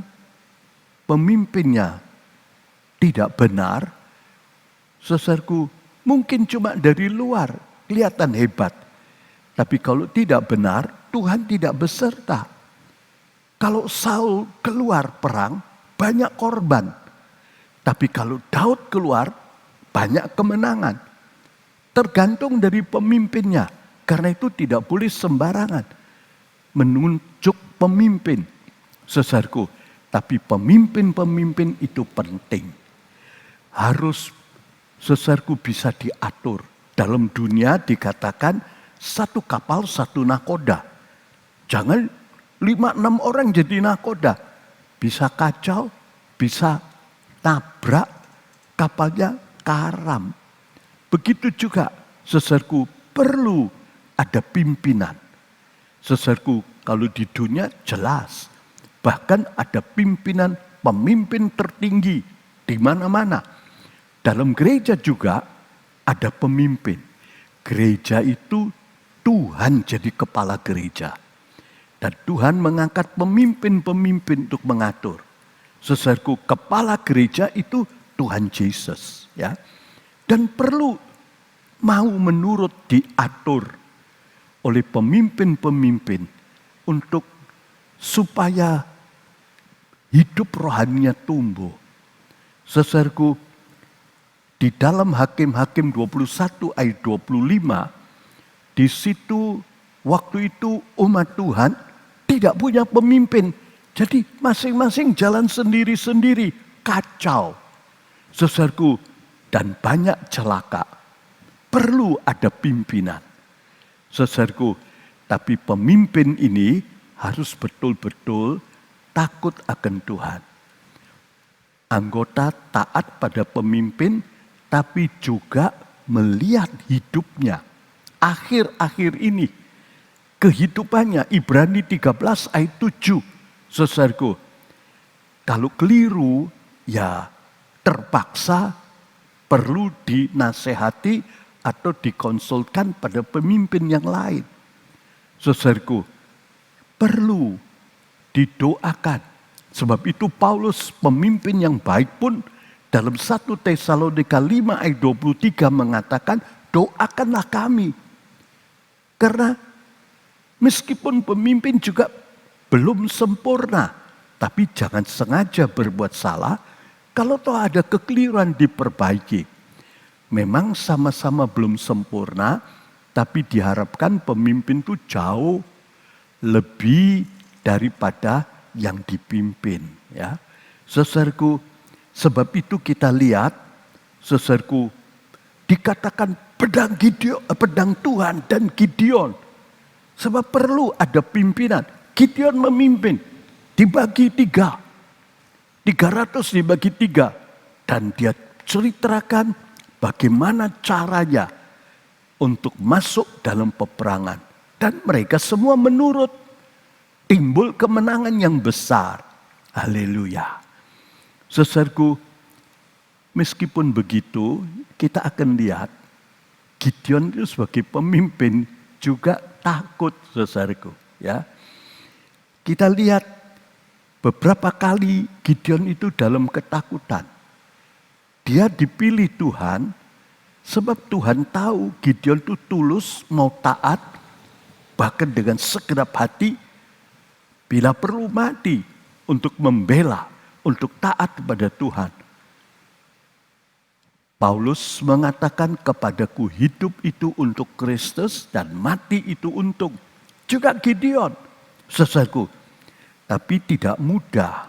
pemimpinnya tidak benar, saudaraku, mungkin cuma dari luar kelihatan hebat. Tapi kalau tidak benar, Tuhan tidak beserta. Kalau Saul keluar perang, banyak korban. Tapi kalau Daud keluar, banyak kemenangan. Tergantung dari pemimpinnya. Karena itu tidak boleh sembarangan menunjuk pemimpin, saudaraku. Tapi pemimpin-pemimpin itu penting. Harus, saudaraku, bisa diatur. Dalam dunia dikatakan satu kapal satu nakoda. Jangan 5-6 orang jadi nakoda. Bisa kacau, bisa nabrak, kapalnya karam. Begitu juga, saudaraku, perlu ada pimpinan. Saudaraku, kalau di dunia jelas. Bahkan ada pimpinan, pemimpin tertinggi di mana-mana. Dalam gereja juga ada pemimpin. Gereja itu Tuhan jadi kepala gereja. Dan Tuhan mengangkat pemimpin-pemimpin untuk mengatur. Saudaraku, kepala gereja itu Tuhan Yesus, ya. dan perlu mau menurut diatur oleh pemimpin-pemimpin untuk supaya hidup rohaninya tumbuh. Saudaraku, di dalam Hakim-Hakim 21 ayat 25, di situ waktu itu umat Tuhan tidak punya pemimpin. Jadi masing-masing jalan sendiri-sendiri, kacau. Saudaraku, dan banyak celaka. Perlu ada pimpinan. Saudaraku, tapi pemimpin ini harus betul-betul takut akan Tuhan. Anggota taat pada pemimpin, tapi juga melihat hidupnya. Akhir-akhir ini, kehidupannya, Ibrani 13 ayat 7. Saudaraku, kalau keliru, ya terpaksa perlu dinasehati atau dikonsulkan pada pemimpin yang lain. Saudaraku, perlu didoakan. Sebab itu Paulus, pemimpin yang baik pun, dalam 1 Tesalonika 5 ayat 23 mengatakan, doakanlah kami. Karena meskipun pemimpin juga belum sempurna, tapi jangan sengaja berbuat salah. Kalau toh ada kekeliruan diperbaiki. Memang sama-sama belum sempurna, tapi diharapkan pemimpin itu jauh lebih daripada yang dipimpin. Ya, saudaraku, sebab itu kita lihat, saudaraku, dikatakan pedang Tuhan dan Gideon. Sebab perlu ada pimpinan. Gideon memimpin, dibagi 3. 300 dibagi 3. Dan dia ceritakan bagaimana caranya untuk masuk dalam peperangan. Dan mereka semua menurut. Timbul kemenangan yang besar. Haleluya. Saudaraku, meskipun begitu, kita akan lihat Gideon itu sebagai pemimpin juga takut, saudaraku. Ya, kita lihat beberapa kali Gideon itu dalam ketakutan. Dia dipilih Tuhan sebab Tuhan tahu Gideon itu tulus, mau taat, bahkan dengan segenap hati, bila perlu mati untuk membela, untuk taat kepada Tuhan. Paulus mengatakan, kepadaku hidup itu untuk Kristus dan mati itu untuk. Juga Gideon, saudaraku, tapi tidak mudah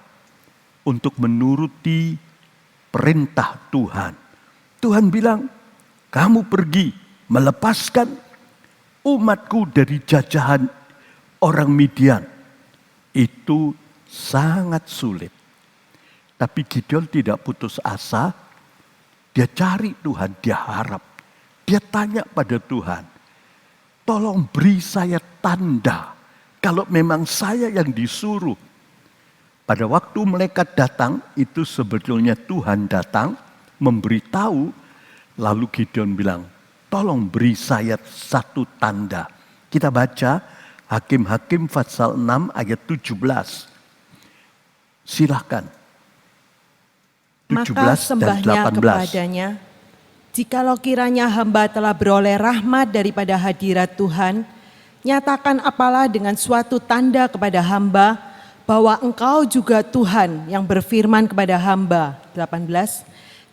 untuk menuruti perintah Tuhan. Tuhan bilang, kamu pergi melepaskan umatku dari jajahan orang Midian. Itu sangat sulit. Tapi Gideon tidak putus asa. Dia cari Tuhan, dia harap. Dia tanya pada Tuhan, tolong beri saya tanda kalau memang saya yang disuruh. Pada waktu malaikat datang, itu sebetulnya Tuhan datang memberitahu. Lalu Gideon bilang, tolong beri saya satu tanda. Kita baca Hakim-Hakim pasal 6 ayat 17. Silahkan. 17 Maka sembahnya dan 18. kepadanya, jikalau kiranya hamba telah beroleh rahmat daripada hadirat Tuhan, nyatakan apalah dengan suatu tanda kepada hamba, bahwa engkau juga Tuhan yang berfirman kepada hamba. 18.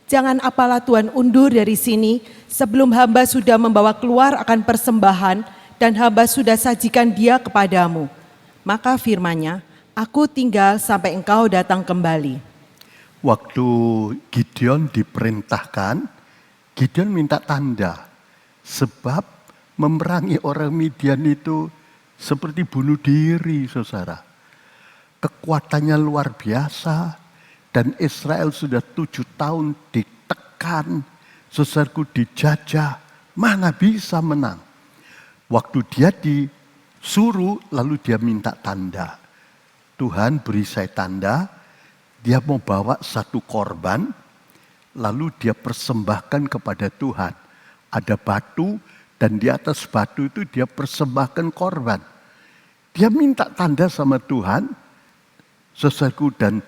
Jangan apalah Tuhan undur dari sini, sebelum hamba sudah membawa keluar akan persembahan, dan hamba sudah sajikan dia kepadamu. Maka firman-Nya, aku tinggal sampai engkau datang kembali. Waktu Gideon diperintahkan, Gideon minta tanda. Sebab memerangi orang Midian itu seperti bunuh diri, saudara. Kekuatannya luar biasa. Dan Israel sudah 7 tahun ditekan. Saudaraku, dijajah. Mana bisa menang? Waktu dia disuruh, lalu dia minta tanda. Tuhan beri saya tanda. Dia mau bawa satu korban, lalu dia persembahkan kepada Tuhan. Ada batu, dan di atas batu itu dia persembahkan korban. Dia minta tanda sama Tuhan, saudaraku, dan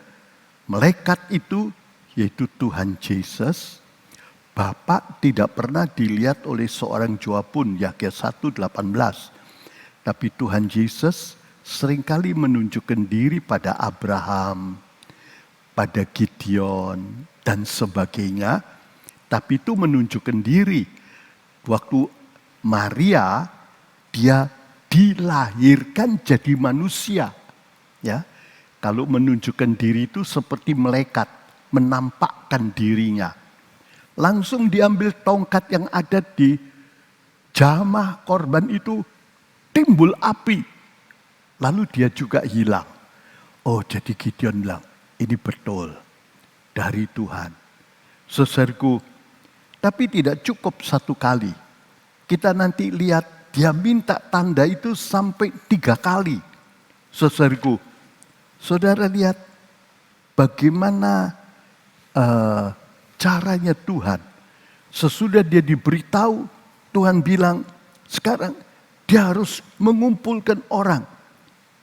malaikat itu, yaitu Tuhan Yesus, Bapa tidak pernah dilihat oleh seorang jua pun, Yakya 1:18. Tapi Tuhan Yesus seringkali menunjukkan diri pada Abraham, pada Gideon, dan sebagainya. Tapi itu menunjukkan diri. Waktu Maria, dia dilahirkan jadi manusia. Ya, kalau menunjukkan diri itu seperti malaikat, menampakkan dirinya. Langsung diambil tongkat yang ada di jamah korban itu, timbul api. Lalu dia juga hilang. Oh, jadi Gideon bilang, ini betul dari Tuhan. Saudaraku, tapi tidak cukup satu kali. Kita nanti lihat dia minta tanda itu sampai 3 kali. Saudaraku, saudara lihat bagaimana caranya Tuhan. Sesudah dia diberitahu, Tuhan bilang, sekarang dia harus mengumpulkan orang.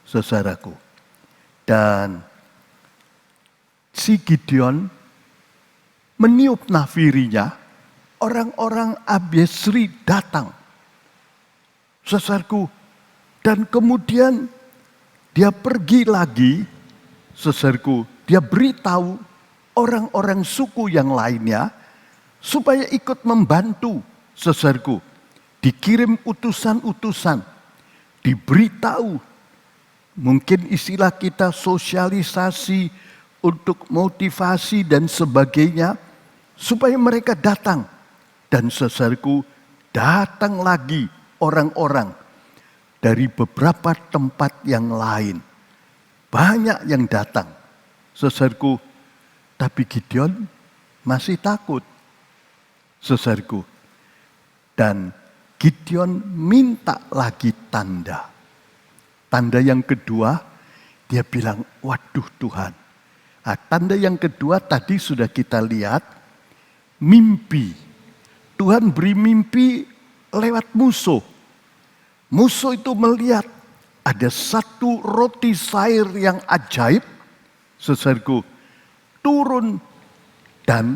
Saudaraku. Dan si Gideon meniup nafirinya, orang-orang Abiesri datang. Saudaraku, dan kemudian dia pergi lagi, saudaraku, dia beritahu orang-orang suku yang lainnya supaya ikut membantu, saudaraku. Dikirim utusan-utusan, diberitahu, mungkin istilah kita sosialisasi untuk motivasi dan sebagainya, supaya mereka datang. Dan saudaraku, datang lagi orang-orang dari beberapa tempat yang lain. Banyak yang datang, saudaraku. Tapi Gideon masih takut, saudaraku. Dan Gideon minta lagi tanda. Tanda yang kedua, dia bilang, waduh Tuhan. Nah, tanda yang kedua tadi sudah kita lihat, mimpi. Tuhan beri mimpi lewat musuh. Musuh itu melihat ada satu roti sair yang ajaib, saudaraku, turun dan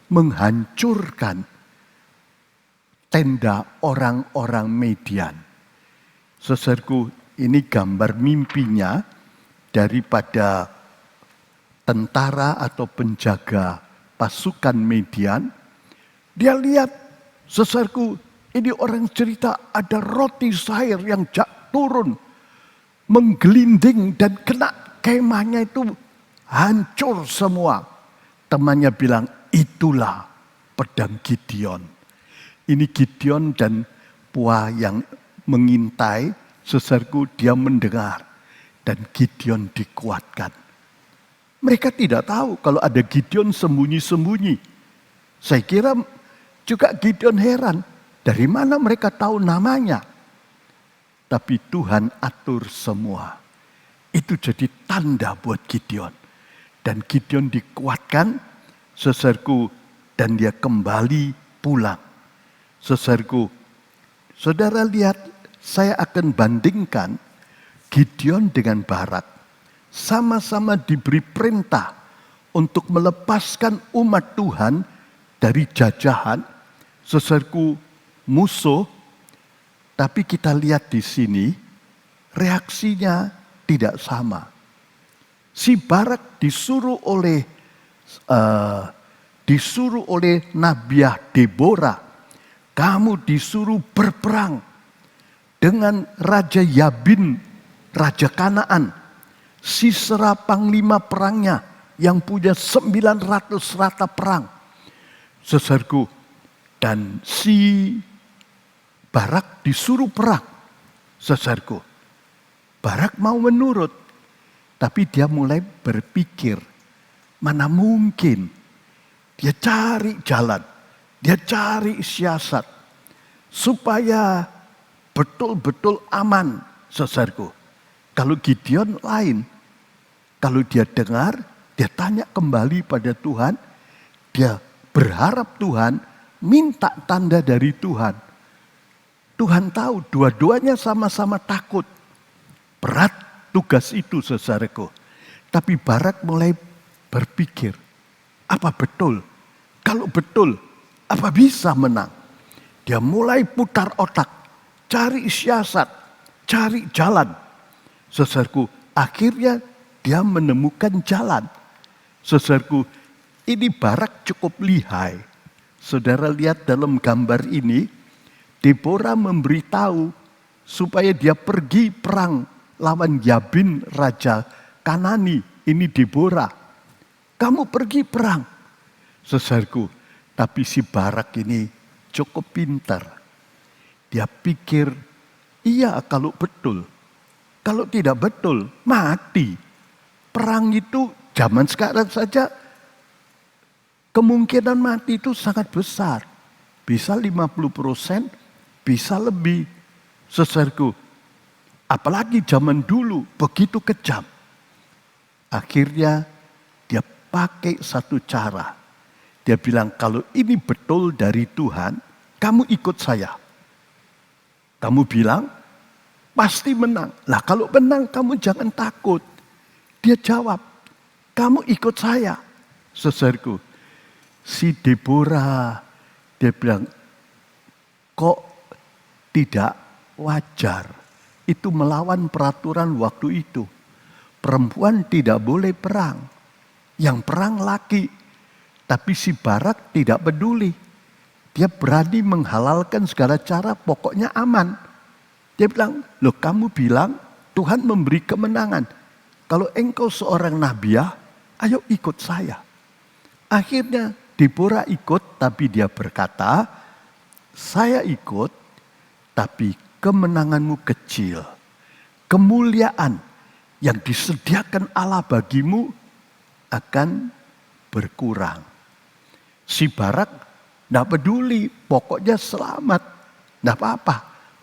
menghancurkan tenda orang-orang Median. Saudaraku, ini gambar mimpinya daripada tentara atau penjaga pasukan Median. Dia lihat, saudaraku, ini orang cerita ada roti sair yang turun, menggelinding dan kena kemahnya itu hancur semua. Temannya bilang, itulah pedang Gideon. Ini Gideon dan Pua yang mengintai, saudaraku, dia mendengar. Dan Gideon dikuatkan. Mereka tidak tahu kalau ada Gideon sembunyi-sembunyi. Saya kira juga Gideon heran, dari mana mereka tahu namanya. Tapi Tuhan atur semua. Itu jadi tanda buat Gideon. Dan Gideon dikuatkan, saudaraku, dan dia kembali pulang. Saudaraku, saudara lihat, saya akan bandingkan Gideon dengan Barak. Sama-sama diberi perintah untuk melepaskan umat Tuhan dari jajahan, saudaraku, musuh. Tapi kita lihat di sini, reaksinya tidak sama. Si Barak disuruh oleh Nabiah Deborah, kamu disuruh berperang dengan Raja Yabin, Raja Kanaan, Sisera panglima perangnya yang punya 900 rata perang. Saudaraku, dan si Barak disuruh perang. Saudaraku, Barak mau menurut. Tapi dia mulai berpikir, mana mungkin. Dia cari jalan, dia cari siasat. Supaya betul-betul aman, saudaraku. Kalau Gideon lain, kalau dia dengar, dia tanya kembali pada Tuhan. Dia berharap Tuhan, minta tanda dari Tuhan. Tuhan tahu dua-duanya sama-sama takut. Berat tugas itu, saudaraku. Tapi Barak mulai berpikir, apa betul? Kalau betul, Apa bisa menang? Dia mulai putar otak, cari siasat, cari jalan. Saudaraku, akhirnya dia menemukan jalan. Saudaraku, ini Barak cukup lihai. Saudara lihat dalam gambar ini, Deborah memberitahu supaya dia pergi perang lawan Yabin Raja Kanani. Ini Deborah. Kamu pergi perang. Saudaraku, tapi si Barak ini cukup pintar. Dia pikir, iya kalau betul. Kalau tidak betul, mati. Perang itu zaman sekarang saja kemungkinan mati itu sangat besar. Bisa 50%, bisa lebih. Saudaraku, apalagi zaman dulu begitu kejam. Akhirnya dia pakai satu cara. Dia bilang, kalau ini betul dari Tuhan, kamu ikut saya. Kamu bilang, pasti menang. Lah kalau menang kamu jangan takut. Dia jawab, kamu ikut saya. Saudaraku, si Deborah, dia bilang, kok tidak wajar. Itu melawan peraturan waktu itu. Perempuan tidak boleh perang. Yang perang laki. Tapi si Barak tidak peduli. Dia berani menghalalkan segala cara, pokoknya aman. Dia bilang, loh kamu bilang Tuhan memberi kemenangan. Kalau engkau seorang nabiah, ayo ikut saya. Akhirnya Deborah ikut, tapi dia berkata, saya ikut, tapi kemenanganmu kecil. Kemuliaan yang disediakan Allah bagimu akan berkurang. Si Barak tidak peduli, pokoknya selamat. Tidak apa-apa,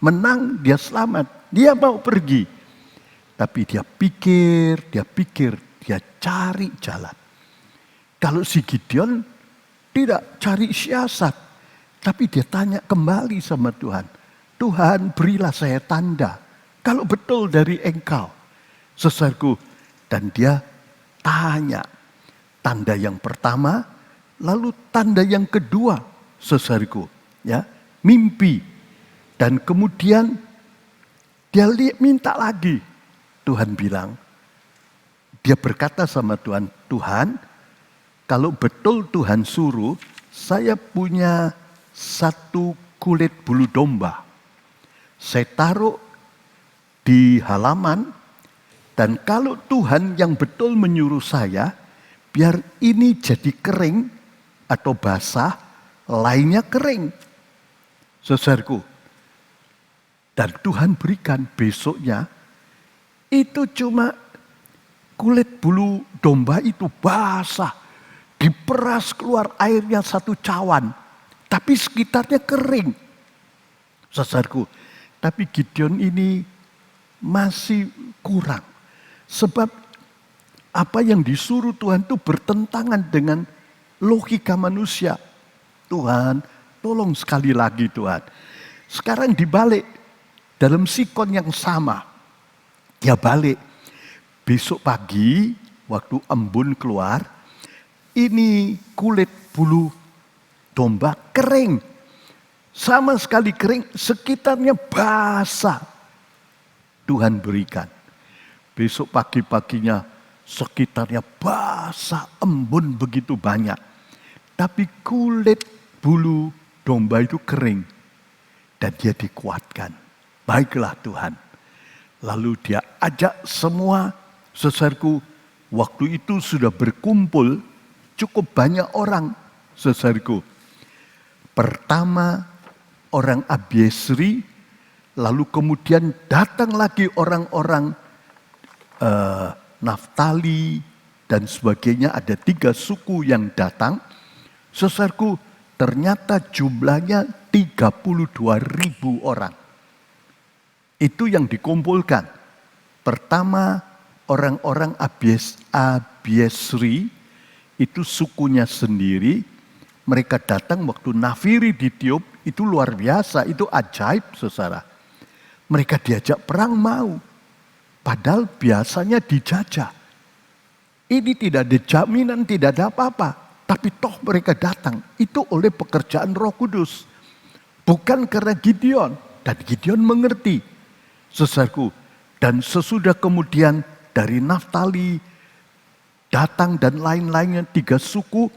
menang dia selamat. Dia mau pergi. Tapi dia pikir, dia cari jalan. Kalau si Gideon tidak cari siasat. Tapi dia tanya kembali sama Tuhan. Tuhan, berilah saya tanda. Kalau betul dari engkau. Saudaraku, dan dia tanya. Tanda yang pertama, lalu tanda yang kedua, saudaraku, ya, mimpi. Dan kemudian dia minta lagi. Tuhan bilang, dia berkata sama Tuhan, Tuhan, kalau betul Tuhan suruh, saya punya satu kulit bulu domba. Saya taruh di halaman, dan kalau Tuhan yang betul menyuruh saya, biar ini jadi kering atau basah, lainnya kering. Saudaraku, dan Tuhan berikan besoknya, itu cuma kulit bulu domba itu basah, diperas keluar airnya satu cawan, tapi sekitarnya kering. Saudaraku, tapi Gideon ini masih kurang. Sebab apa yang disuruh Tuhan itu bertentangan dengan logika manusia. Tuhan, tolong sekali lagi Tuhan. Sekarang dibalik dalam sikon yang sama. Dia balik. Besok pagi waktu embun keluar, ini kulit bulu domba kering. Sama sekali kering, sekitarnya basah. Tuhan berikan. Besok pagi-paginya sekitarnya basah, embun begitu banyak. Tapi kulit bulu domba itu kering. Dan dia dikuatkan. Baiklah Tuhan. Lalu dia ajak semua, saudaraku, waktu itu sudah berkumpul cukup banyak orang, saudaraku. Pertama orang Abiesri, lalu kemudian datang lagi orang-orang Naftali dan sebagainya, ada 3 suku yang datang. Saudaraku, ternyata jumlahnya 32.000 orang. Itu yang dikumpulkan. Pertama orang-orang Abiesri, itu sukunya sendiri. Mereka datang waktu nafiri ditiup, itu luar biasa, itu ajaib saudara. Mereka diajak perang mau. Padahal biasanya dijajah. Ini tidak ada jaminan, tidak ada apa-apa. Tapi toh mereka datang, itu oleh pekerjaan Roh Kudus. Bukan karena Gideon. Dan Gideon mengerti, saudaraku. Dan sesudah kemudian dari Naftali datang dan lain-lainnya 3 suku,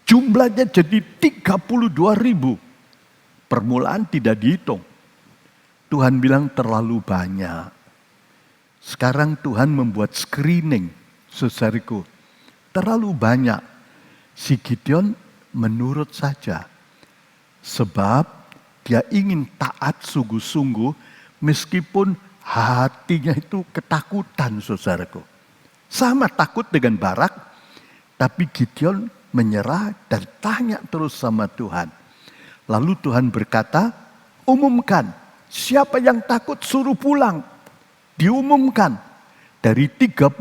jumlahnya jadi 32.000. Permulaan tidak dihitung. Tuhan bilang terlalu banyak. Sekarang Tuhan membuat screening, saudaraku. Terlalu banyak. Si Gideon menurut saja. Sebab dia ingin taat sungguh-sungguh meskipun hatinya itu ketakutan, saudaraku. Sama takut dengan Barak, tapi Gideon menyerah dan tanya terus sama Tuhan. Lalu Tuhan berkata, umumkan, siapa yang takut suruh pulang. Diumumkan, dari 32.000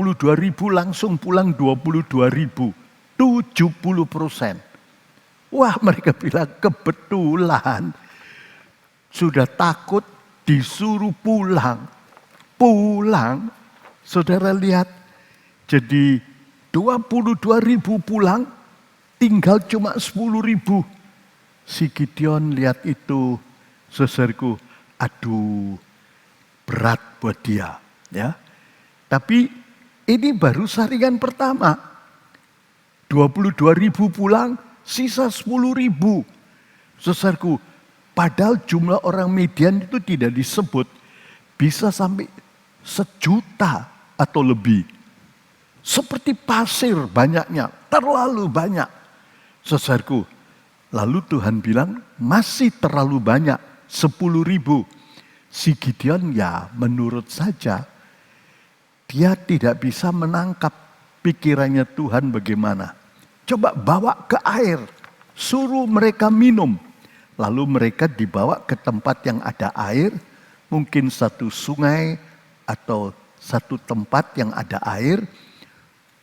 langsung pulang 22.000. 70%. Wah, mereka bilang kebetulan. Sudah takut disuruh pulang. Pulang, saudara lihat. Jadi 22.000 pulang, tinggal cuma 10.000. Si Gideon lihat itu, saudaraku, aduh, berat buat dia. Ya. Tapi ini baru saringan pertama. 22.000 pulang, sisa 10.000. Saudaraku, padahal jumlah orang Midian itu tidak disebut. Bisa sampai 1 juta atau lebih. Seperti pasir banyaknya, terlalu banyak. Saudaraku, lalu Tuhan bilang masih terlalu banyak, 10.000. Si Gideon ya menurut saja. Dia tidak bisa menangkap pikirannya Tuhan bagaimana. Coba bawa ke air, suruh mereka minum. Lalu mereka dibawa ke tempat yang ada air, mungkin satu sungai atau satu tempat yang ada air.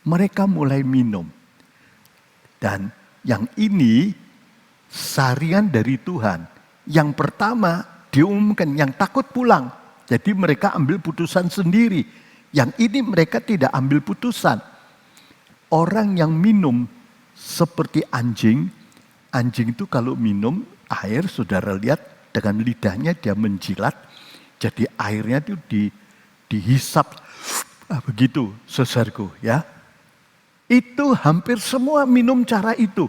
Mereka mulai minum. Dan yang ini saringan dari Tuhan. Yang pertama diumumkan yang takut pulang. Jadi mereka ambil putusan sendiri. Yang ini mereka tidak ambil putusan. Orang yang minum seperti anjing. Anjing itu kalau minum air, saudara lihat dengan lidahnya dia menjilat. Jadi airnya itu dihisap. Begitu, saudaraku ya. Itu hampir semua minum cara itu.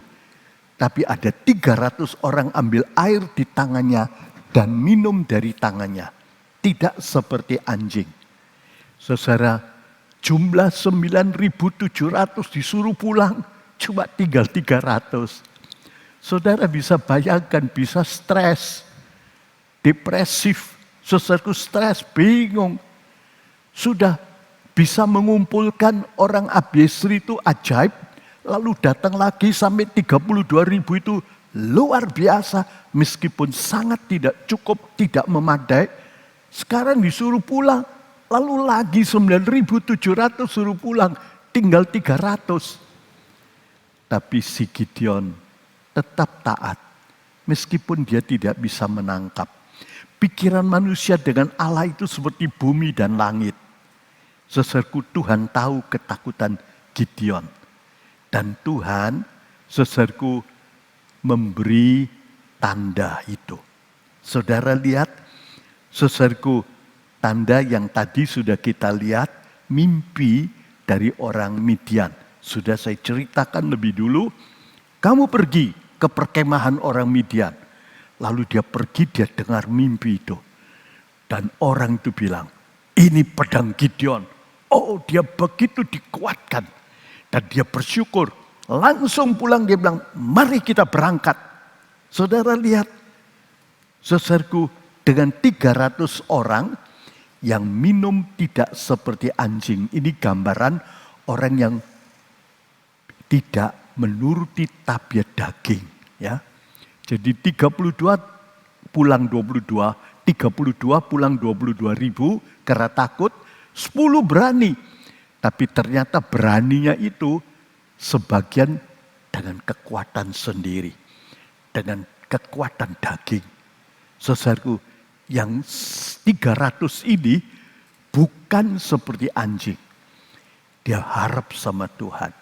Tapi ada 300 orang ambil air di tangannya dan minum dari tangannya. Tidak seperti anjing. Saudara, jumlah 9.700 disuruh pulang, cuma tinggal 300. Saudara bisa bayangkan, bisa stres, depresif. Saudaraku stres, bingung. Sudah bisa mengumpulkan orang Abiesri itu ajaib. Lalu datang lagi sampai 32.000 itu luar biasa. Meskipun sangat tidak cukup, tidak memadai. Sekarang disuruh pulang. Lalu lagi 9.700 suruh pulang. Tinggal 300. Tapi si Gideon tetap taat. Meskipun dia tidak bisa menangkap. Pikiran manusia dengan Allah itu seperti bumi dan langit. Saudaraku, Tuhan tahu ketakutan Gideon. Dan Tuhan, saudaraku, memberi tanda itu. Saudara lihat, saudaraku, tanda yang tadi sudah kita lihat, mimpi dari orang Midian. Sudah saya ceritakan lebih dulu, kamu pergi ke perkemahan orang Midian. Lalu dia pergi, dia dengar mimpi itu. Dan orang itu bilang, ini pedang Gideon. Oh, dia begitu dikuatkan. Dan dia bersyukur. Langsung pulang dia bilang, mari kita berangkat. Saudara lihat, saudaraku, dengan 300 orang yang minum tidak seperti anjing. Ini gambaran orang yang tidak menuruti tabiat daging. Ya. Jadi 32 pulang 22, 32 pulang 22.000 karena takut, 10 berani. Tapi ternyata beraninya itu sebagian dengan kekuatan sendiri. Dengan kekuatan daging. Saudaraku, yang 300 ini bukan seperti anjing. Dia harap sama Tuhan.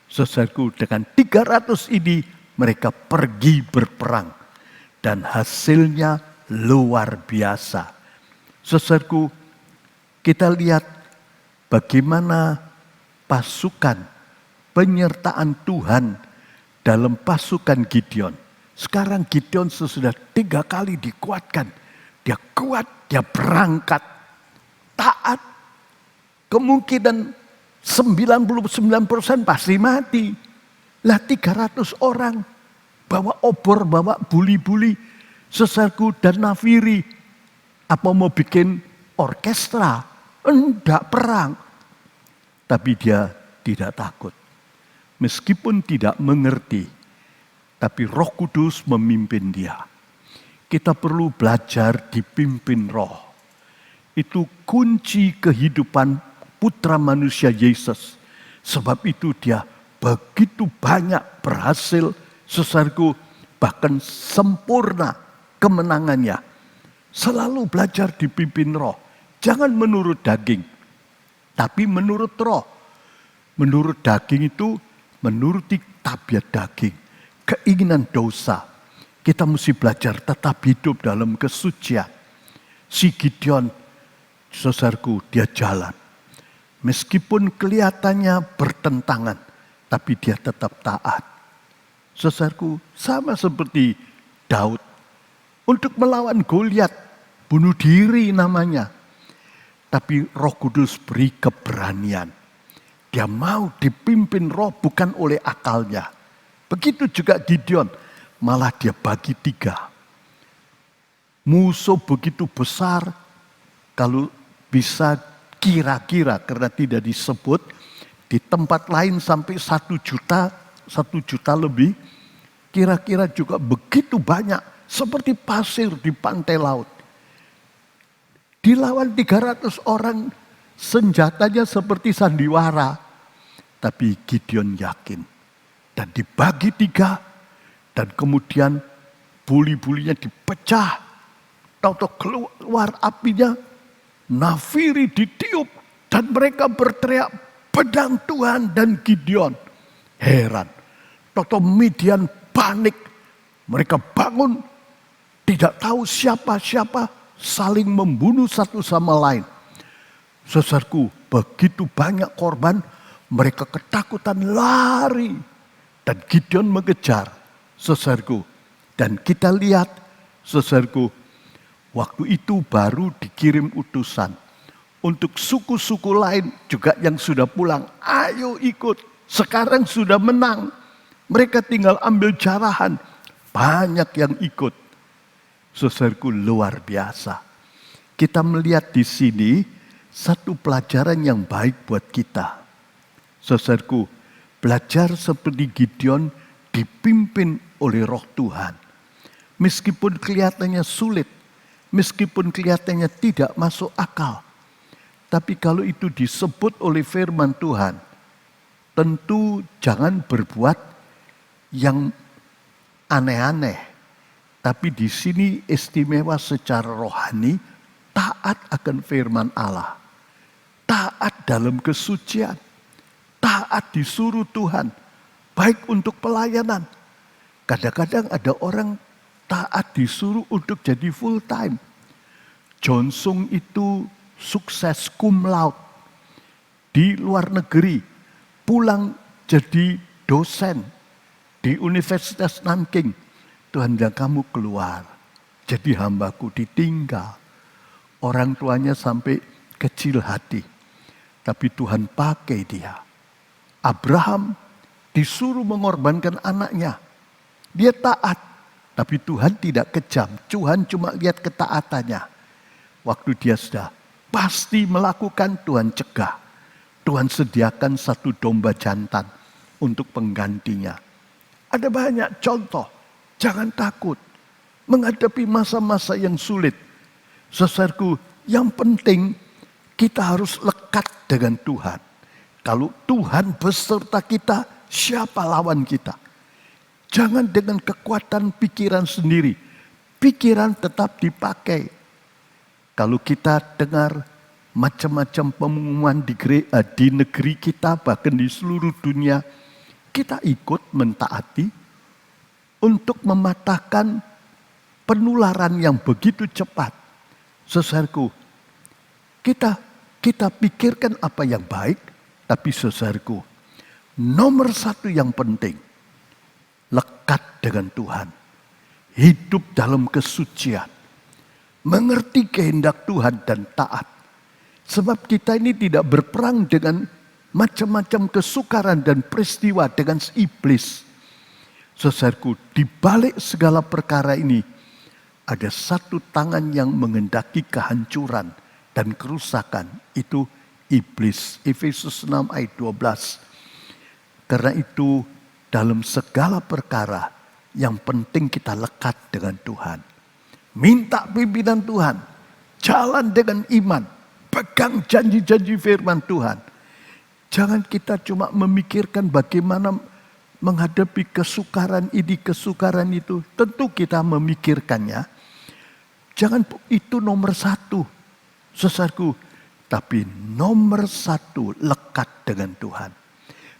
Saudaraku, dengan 300 ini mereka pergi berperang. Dan hasilnya luar biasa. Saudaraku, kita lihat bagaimana pasukan penyertaan Tuhan dalam pasukan Gideon. Sekarang Gideon sesudah 3 kali dikuatkan. Dia kuat, dia berangkat, taat. Kemungkinan 99% pasti mati. Lah 300 orang bawa obor, bawa buli-buli, sesaku dan nafiri. Apa mau bikin orkestra? Enggak, perang. Tapi dia tidak takut. Meskipun tidak mengerti, tapi Roh Kudus memimpin dia. Kita perlu belajar dipimpin Roh. Itu kunci kehidupan putra manusia Yesus. Sebab itu dia begitu banyak berhasil, saudaraku, bahkan sempurna kemenangannya. Selalu belajar dipimpin Roh. Jangan menurut daging, tapi menurut Roh. Menurut daging itu menuruti tabiat daging, keinginan dosa. Kita mesti belajar tetap hidup dalam kesucian. Si Gideon, saudaraku, dia jalan. Meskipun kelihatannya bertentangan, tapi dia tetap taat. Saudaraku, sama seperti Daud. Untuk melawan Goliat, bunuh diri namanya. Tapi Roh Kudus beri keberanian. Dia mau dipimpin Roh bukan oleh akalnya. Begitu juga Gideon, malah dia bagi 3. Musuh begitu besar, kalau bisa kira-kira, karena tidak disebut, di tempat lain sampai 1 juta lebih, kira-kira juga begitu banyak, seperti pasir di pantai laut. Dilawan 300 orang, senjatanya seperti sandiwara. Tapi Gideon yakin. Dan dibagi 3, dan kemudian buli-bulinya dipecah. Tahu-tahu keluar apinya, nafiri ditiup, dan mereka berteriak, pedang Tuhan dan Gideon. Heran. Tahu-tahu Midian panik. Mereka bangun, tidak tahu siapa-siapa, saling membunuh satu sama lain. Saudaraku, begitu banyak korban, mereka ketakutan lari. Dan Gideon mengejar, saudaraku. Dan kita lihat, saudaraku, waktu itu baru dikirim utusan. Untuk suku-suku lain juga yang sudah pulang, ayo ikut. Sekarang sudah menang. Mereka tinggal ambil jarahan. Banyak yang ikut. Saudaraku, luar biasa. Kita melihat di sini satu pelajaran yang baik buat kita. Saudaraku, belajar seperti Gideon dipimpin oleh Roh Tuhan. Meskipun kelihatannya sulit, meskipun kelihatannya tidak masuk akal. Tapi kalau itu disebut oleh firman Tuhan, tentu jangan berbuat yang aneh-aneh. Tapi di sini istimewa secara rohani, taat akan firman Allah. Taat dalam kesucian. Taat disuruh Tuhan. Baik untuk pelayanan. Kadang-kadang ada orang taat disuruh untuk jadi full time. Johnson itu sukses cum laude di luar negeri. Pulang jadi dosen di Universitas Nanking. Tuhan bilang, kamu keluar. Jadi hambaku ditinggal. Orang tuanya sampai kecil hati. Tapi Tuhan pakai dia. Abraham disuruh mengorbankan anaknya. Dia taat. Tapi Tuhan tidak kejam. Tuhan cuma lihat ketaatannya. Waktu dia sudah pasti melakukan, Tuhan cegah. Tuhan sediakan satu domba jantan untuk penggantinya. Ada banyak contoh. Jangan takut menghadapi masa-masa yang sulit. Saudaraku, yang penting kita harus lekat dengan Tuhan. Kalau Tuhan beserta kita, siapa lawan kita? Jangan dengan kekuatan pikiran sendiri. Pikiran tetap dipakai. Kalau kita dengar macam-macam pengumuman di negeri kita, bahkan di seluruh dunia, kita ikut mentaati untuk mematahkan penularan yang begitu cepat. Saudaraku, kita pikirkan apa yang baik, tapi saudaraku, nomor satu yang penting, lekat dengan Tuhan. Hidup dalam kesucian. Mengerti kehendak Tuhan dan taat. Sebab kita ini tidak berperang dengan macam-macam kesukaran dan peristiwa dengan iblis. Saudaraku, di balik segala perkara ini ada satu tangan yang mengendaki kehancuran dan kerusakan, itu iblis. Efesus 6 ayat 12. Karena itu dalam segala perkara yang penting kita lekat dengan Tuhan. Minta pimpinan Tuhan, jalan dengan iman, pegang janji-janji firman Tuhan. Jangan kita cuma memikirkan bagaimana menghadapi kesukaran ini, kesukaran itu. Tentu kita memikirkannya. Jangan itu nomor satu, saudaraku. Tapi nomor satu, lekat dengan Tuhan.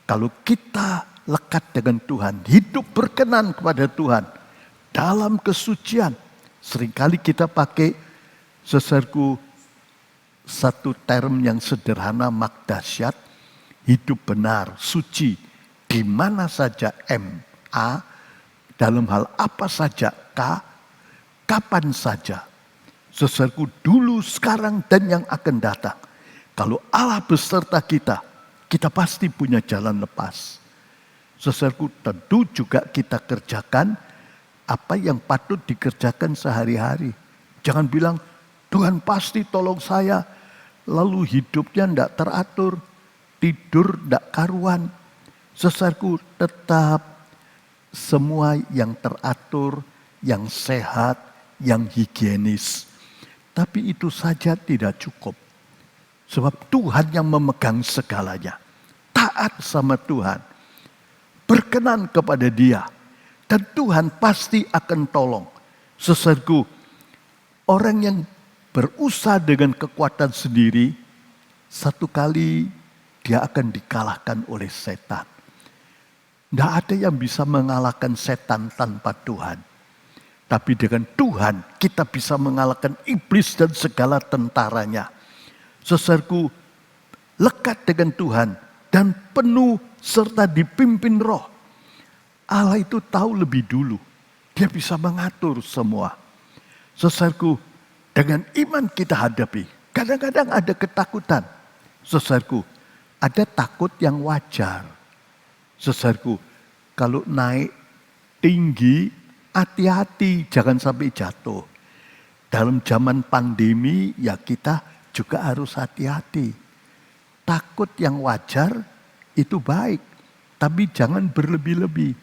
Kalau kita lekat dengan Tuhan, hidup berkenan kepada Tuhan dalam kesucian. Seringkali kita pakai, saudaraku, satu term yang sederhana, makdasyat, hidup benar, suci, di mana saja M.A, dalam hal apa saja K, kapan saja. Saudaraku, dulu, sekarang, dan yang akan datang. Kalau Allah beserta kita, kita pasti punya jalan lepas. Saudaraku, tentu juga kita kerjakan apa yang patut dikerjakan sehari-hari. Jangan bilang, Tuhan pasti tolong saya, lalu hidupnya tidak teratur, tidur tidak karuan. Saudaraku, tetap semua yang teratur, yang sehat, yang higienis. Tapi itu saja tidak cukup. Sebab Tuhan yang memegang segalanya. Taat sama Tuhan. Berkenan kepada Dia. Dan Tuhan pasti akan tolong. Saudaraku, orang yang berusaha dengan kekuatan sendiri, satu kali dia akan dikalahkan oleh setan. Tidak ada yang bisa mengalahkan setan tanpa Tuhan. Tapi dengan Tuhan kita bisa mengalahkan iblis dan segala tentaranya. Saudaraku, lekat dengan Tuhan dan penuh serta dipimpin Roh. Allah itu tahu lebih dulu. Dia bisa mengatur semua. Saudaraku, dengan iman kita hadapi. Kadang-kadang ada ketakutan. Saudaraku, ada takut yang wajar. Saudaraku, kalau naik tinggi, hati-hati, jangan sampai jatuh. Dalam zaman pandemi, ya kita juga harus hati-hati. Takut yang wajar itu baik, tapi jangan berlebih-lebih.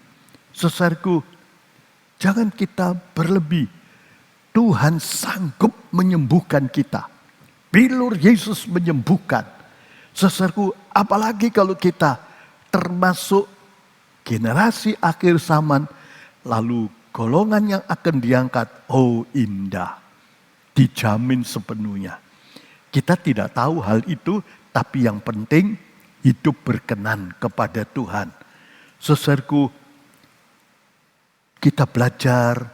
Saudaraku, jangan kita berlebih. Tuhan sanggup menyembuhkan kita. Bilur Yesus menyembuhkan. Saudaraku, apalagi kalau kita termasuk generasi akhir zaman, lalu golongan yang akan diangkat, oh indah, dijamin sepenuhnya. Kita tidak tahu hal itu, tapi yang penting hidup berkenan kepada Tuhan. Saudaraku, kita belajar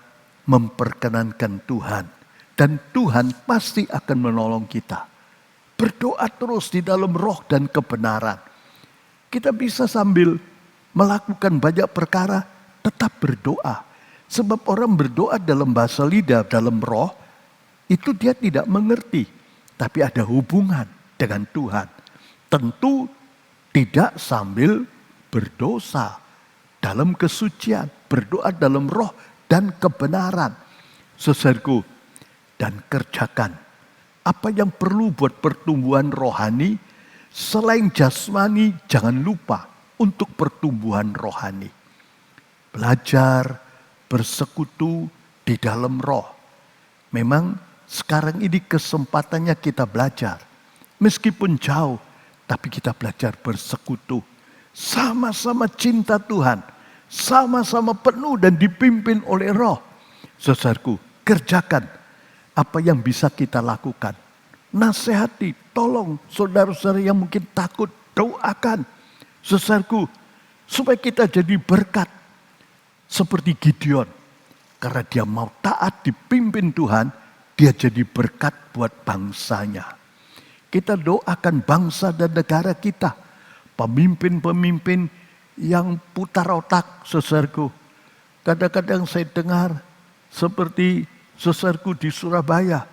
memperkenankan Tuhan. Dan Tuhan pasti akan menolong kita. Berdoa terus di dalam roh dan kebenaran. Kita bisa sambil melakukan banyak perkara, tetap berdoa. Sebab orang berdoa dalam bahasa lidah, dalam roh, itu dia tidak mengerti. Tapi ada hubungan dengan Tuhan. Tentu tidak sambil berdosa dalam kesucian. Berdoa dalam roh dan kebenaran. Saudaraku, dan kerjakan apa yang perlu buat pertumbuhan rohani. Selain jasmani, jangan lupa untuk pertumbuhan rohani. Belajar, bersekutu di dalam roh. Memang sekarang ini kesempatannya kita belajar. Meskipun jauh, tapi kita belajar bersekutu. Sama-sama cinta Tuhan. Sama-sama penuh dan dipimpin oleh roh. Saudaraku, kerjakan apa yang bisa kita lakukan. Nasihati, tolong saudara-saudara yang mungkin takut, doakan. Saudaraku, supaya kita jadi berkat seperti Gideon. Karena dia mau taat dipimpin Tuhan, dia jadi berkat buat bangsanya. Kita doakan bangsa dan negara kita, pemimpin-pemimpin yang putar otak, saudaraku. Kadang-kadang saya dengar seperti saudaraku di Surabaya,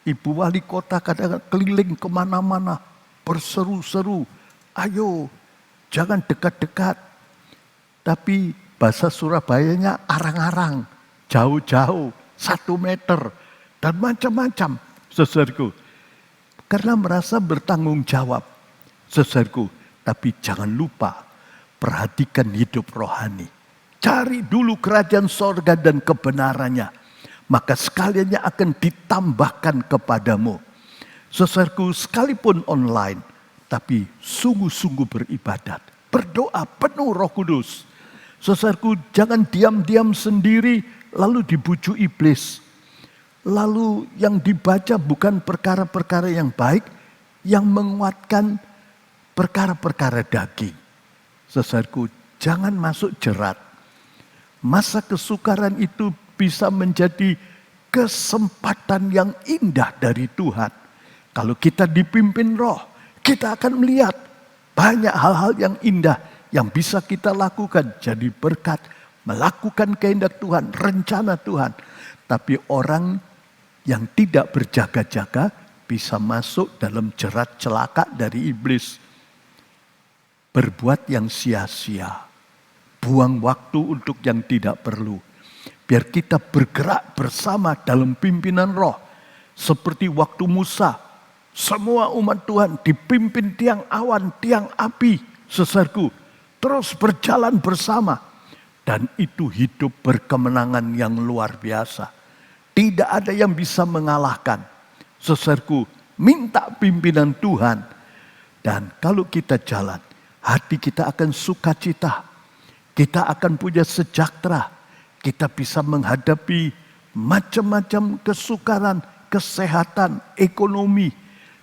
ibu wali kota kadang keliling kemana-mana, berseru-seru, ayo jangan dekat-dekat. Tapi bahasa Surabayanya arang-arang, jauh-jauh, 1 meter, dan macam-macam, saudaraku. Karena merasa bertanggung jawab, saudaraku. Tapi jangan lupa, perhatikan hidup rohani. Cari dulu kerajaan sorga dan kebenarannya. Maka sekaliannya akan ditambahkan kepadamu. Saudaraku, sekalipun online, tapi sungguh-sungguh beribadat. Berdoa penuh Roh Kudus. Saudaraku, jangan diam-diam sendiri lalu dibujuk iblis. Lalu yang dibaca bukan perkara-perkara yang baik, yang menguatkan perkara-perkara daging. Saudaraku, jangan masuk jerat. Masa kesukaran itu bisa menjadi kesempatan yang indah dari Tuhan. Kalau kita dipimpin Roh, kita akan melihat banyak hal-hal yang indah yang bisa kita lakukan. Jadi berkat, melakukan kehendak Tuhan, rencana Tuhan. Tapi orang yang tidak berjaga-jaga bisa masuk dalam jerat celaka dari iblis. Berbuat yang sia-sia. Buang waktu untuk yang tidak perlu. Biar kita bergerak bersama dalam pimpinan Roh. Seperti waktu Musa. Semua umat Tuhan dipimpin tiang awan, tiang api, saudaraku. Terus berjalan bersama. Dan itu hidup berkemenangan yang luar biasa. Tidak ada yang bisa mengalahkan. Saudaraku, minta pimpinan Tuhan. Dan kalau kita jalan, hati kita akan sukacita. Kita akan punya sejahtera. Kita bisa menghadapi macam-macam kesukaran, kesehatan, ekonomi.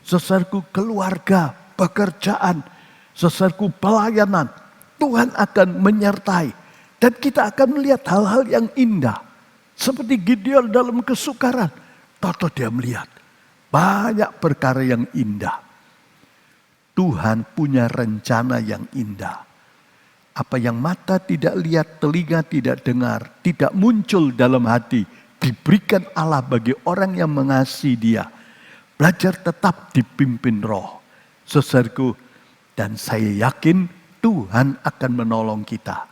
Saudaraku, keluarga, pekerjaan. Saudaraku, pelayanan. Tuhan akan menyertai. Dan kita akan melihat hal-hal yang indah. Seperti Gideon dalam kesukaran. Tahu dia melihat banyak perkara yang indah. Tuhan punya rencana yang indah. Apa yang mata tidak lihat, telinga tidak dengar, tidak muncul dalam hati, diberikan Allah bagi orang yang mengasihi Dia. Belajar tetap dipimpin Roh. Saudaraku, dan saya yakin Tuhan akan menolong kita.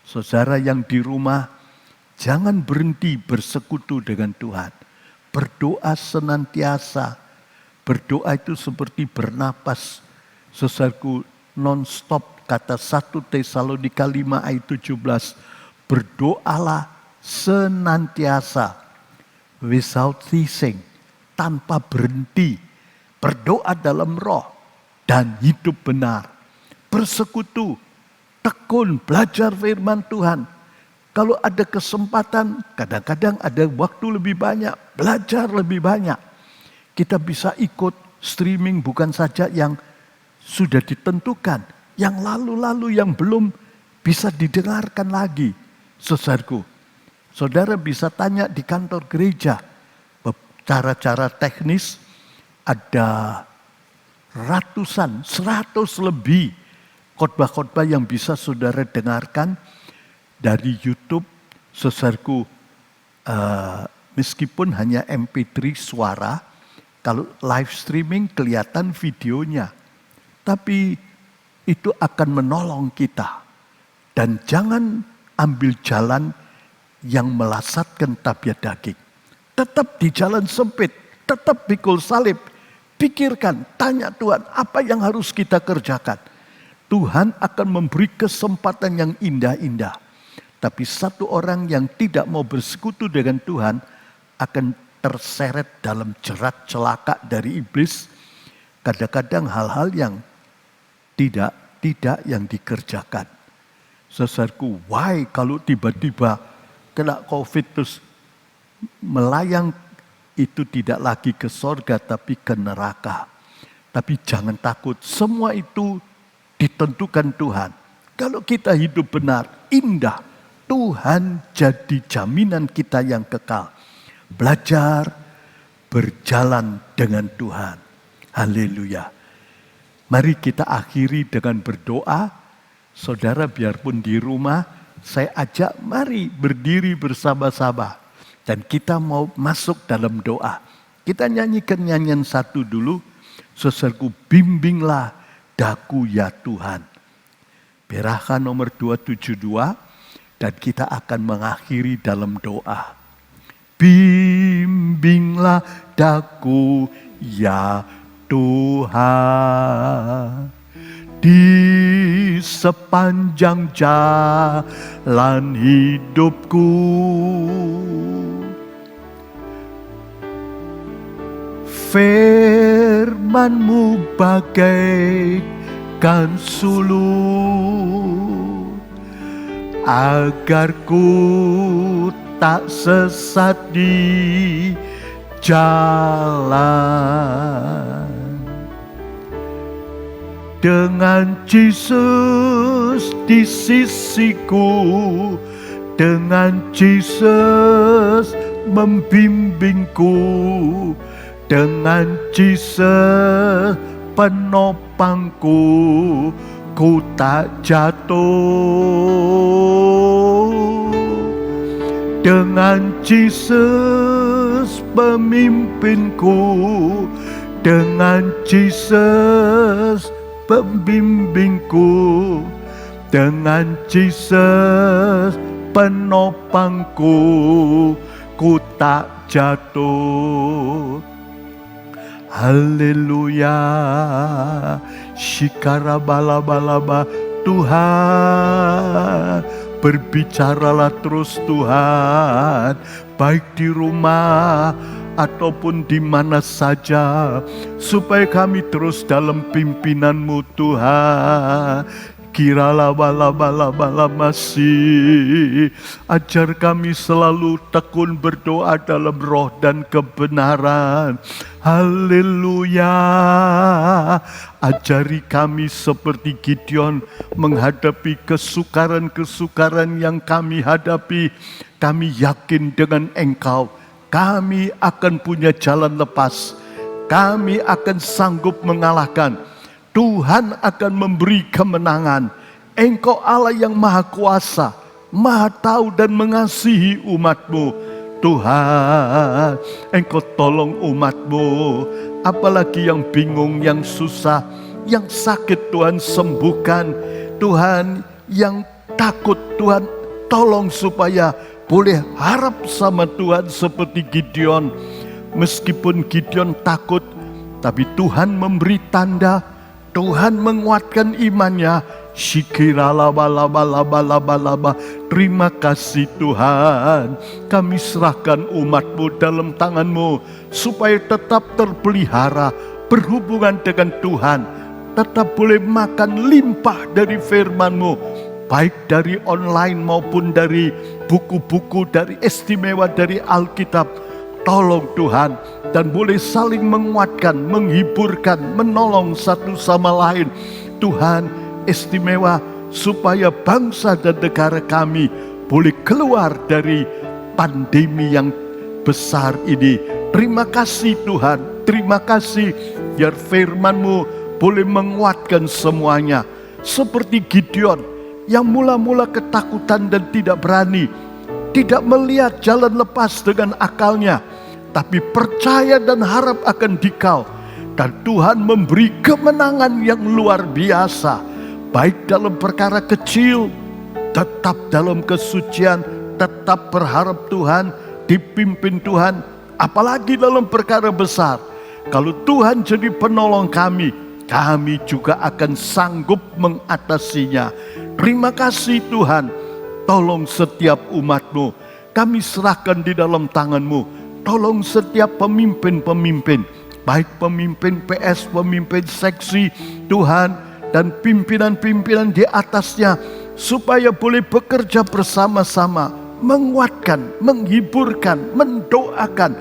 Saudara yang di rumah, jangan berhenti bersekutu dengan Tuhan. Berdoa senantiasa. Berdoa itu seperti bernapas. Saudaraku, non-stop, kata 1 Tesalonika 5 ayat 17. Berdoalah senantiasa. Without ceasing. Tanpa berhenti. Berdoa dalam Roh. Dan hidup benar. Bersekutu. Tekun, belajar firman Tuhan. Kalau ada kesempatan, kadang-kadang ada waktu lebih banyak, belajar lebih banyak. Kita bisa ikut streaming bukan saja yang sudah ditentukan, yang lalu-lalu yang belum bisa didengarkan lagi. Saudaraku, saudara bisa tanya di kantor gereja, cara-cara teknis ada ratusan, 100 lebih khotbah-khotbah yang bisa saudara dengarkan dari YouTube. Saudaraku, meskipun hanya MP3 suara, kalau live streaming kelihatan videonya. Tapi itu akan menolong kita. Dan jangan ambil jalan yang melasatkan tabiat daging. Tetap di jalan sempit, tetap pikul salib. Pikirkan, tanya Tuhan, apa yang harus kita kerjakan. Tuhan akan memberi kesempatan yang indah-indah. Tapi satu orang yang tidak mau bersekutu dengan Tuhan akan terseret dalam jerat celaka dari iblis. Kadang-kadang hal-hal yang tidak yang dikerjakan. Saudaraku, why kalau tiba-tiba kena COVID terus melayang, itu tidak lagi ke sorga tapi ke neraka. Tapi jangan takut, semua itu ditentukan Tuhan. Kalau kita hidup benar, indah, Tuhan jadi jaminan kita yang kekal. Belajar berjalan dengan Tuhan. Haleluya. Mari kita akhiri dengan berdoa. Saudara biarpun di rumah, saya ajak mari berdiri bersama-sama. Dan kita mau masuk dalam doa. Kita nyanyikan nyanyian satu dulu. Saudaraku, bimbinglah daku ya Tuhan. Berahkan nomor 272. Dan kita akan mengakhiri dalam doa. Bimbinglah daku ya Tuhan. Di sepanjang jalan hidupku. Firman-Mu bagaikan suluh, agar ku tak sesat di jalan. Dengan Yesus di sisiku, dengan Yesus membimbingku, dengan Yesus penopangku, ku tak jatuh. Dengan Yesus pemimpinku, dengan Yesus pembimbingku, dengan Yesus penopangku, ku tak jatuh. Haleluya. Shikara balaba, Tuhan berbicaralah terus Tuhan, baik di rumah ataupun di mana saja, supaya kami terus dalam pimpinan-Mu Tuhan. Kiralah bala masih, ajar kami selalu tekun berdoa dalam roh dan kebenaran. Haleluya. Ajari kami seperti Gideon menghadapi kesukaran-kesukaran yang kami hadapi. Kami yakin dengan Engkau, kami akan punya jalan lepas. Kami akan sanggup mengalahkan. Tuhan akan memberi kemenangan. Engkau Allah yang maha kuasa, maha tahu dan mengasihi umat-Mu. Tuhan, Engkau tolong umat-Mu. Apalagi yang bingung, yang susah, yang sakit Tuhan sembuhkan. Tuhan yang takut Tuhan tolong supaya boleh harap sama Tuhan seperti Gideon. Meskipun Gideon takut, tapi Tuhan memberi tanda. Tuhan menguatkan imannya. Shikiralabalabalabalaba. Terima kasih Tuhan. Kami serahkan umat-Mu dalam tangan-Mu, supaya tetap terpelihara berhubungan dengan Tuhan. Tetap boleh makan limpah dari firman-Mu, baik dari online maupun dari buku-buku, dari istimewa dari Alkitab. Tolong Tuhan, dan boleh saling menguatkan, menghiburkan, menolong satu sama lain. Tuhan, istimewa supaya bangsa dan negara kami boleh keluar dari pandemi yang besar ini. Terima kasih Tuhan, terima kasih, biar firman-Mu boleh menguatkan semuanya. Seperti Gideon yang mula-mula ketakutan dan tidak berani, tidak melihat jalan lepas dengan akalnya, tapi percaya dan harap akan Dikau. Dan Tuhan memberi kemenangan yang luar biasa. Baik dalam perkara kecil, tetap dalam kesucian, tetap berharap Tuhan, dipimpin Tuhan. Apalagi dalam perkara besar, kalau Tuhan jadi penolong kami, kami juga akan sanggup mengatasinya. Terima kasih Tuhan. Tolong setiap umat-Mu, kami serahkan di dalam tangan-Mu. Tolong setiap pemimpin-pemimpin, baik pemimpin PS, pemimpin seksi, Tuhan, dan pimpinan-pimpinan di atasnya, supaya boleh bekerja bersama-sama, menguatkan, menghiburkan, mendoakan,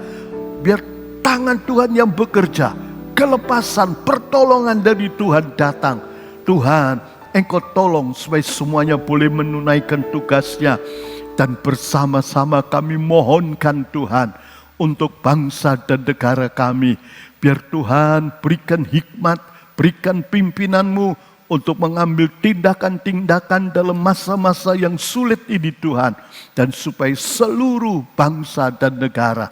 biar tangan Tuhan yang bekerja, kelepasan, pertolongan dari Tuhan datang. Tuhan, Engkau tolong supaya semuanya boleh menunaikan tugasnya. Dan bersama-sama kami mohonkan Tuhan untuk bangsa dan negara kami. Biar Tuhan berikan hikmat, berikan pimpinan-Mu untuk mengambil tindakan-tindakan dalam masa-masa yang sulit ini Tuhan. Dan supaya seluruh bangsa dan negara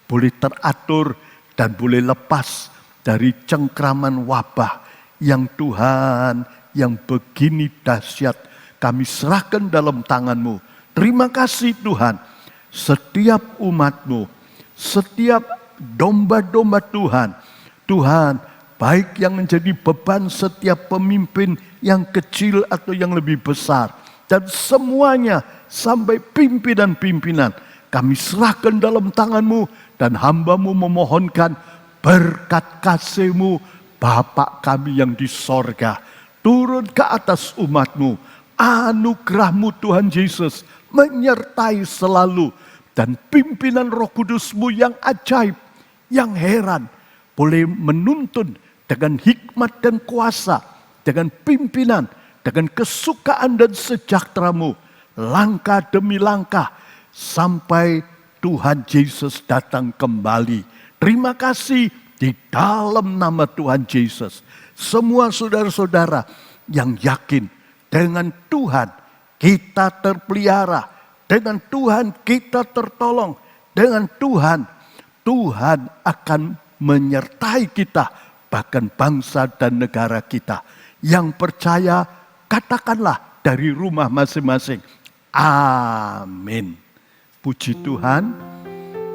boleh teratur dan boleh lepas dari cengkraman wabah yang Tuhan yang begini dahsyat kami serahkan dalam tangan-Mu. Terima kasih Tuhan, setiap umat-Mu, setiap domba-domba Tuhan, Tuhan baik yang menjadi beban setiap pemimpin yang kecil atau yang lebih besar, dan semuanya sampai pimpinan-pimpinan, kami serahkan dalam tangan-Mu, dan hamba-Mu memohonkan berkat kasih-Mu, Bapa kami yang di sorga, turun ke atas umat-Mu, anugerah-Mu Tuhan Yesus, menyertai selalu, dan pimpinan Roh Kudus-Mu yang ajaib, yang heran, boleh menuntun dengan hikmat dan kuasa, dengan pimpinan, dengan kesukaan dan sejahtera-Mu, langkah demi langkah, sampai Tuhan Yesus datang kembali. Terima kasih di dalam nama Tuhan Yesus. Semua saudara-saudara yang yakin dengan Tuhan kita terpelihara, dengan Tuhan kita tertolong, dengan Tuhan akan menyertai kita, bahkan bangsa dan negara kita. Yang percaya katakanlah dari rumah masing-masing, amin. Puji Tuhan,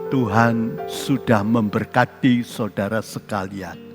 Tuhan sudah memberkati saudara sekalian.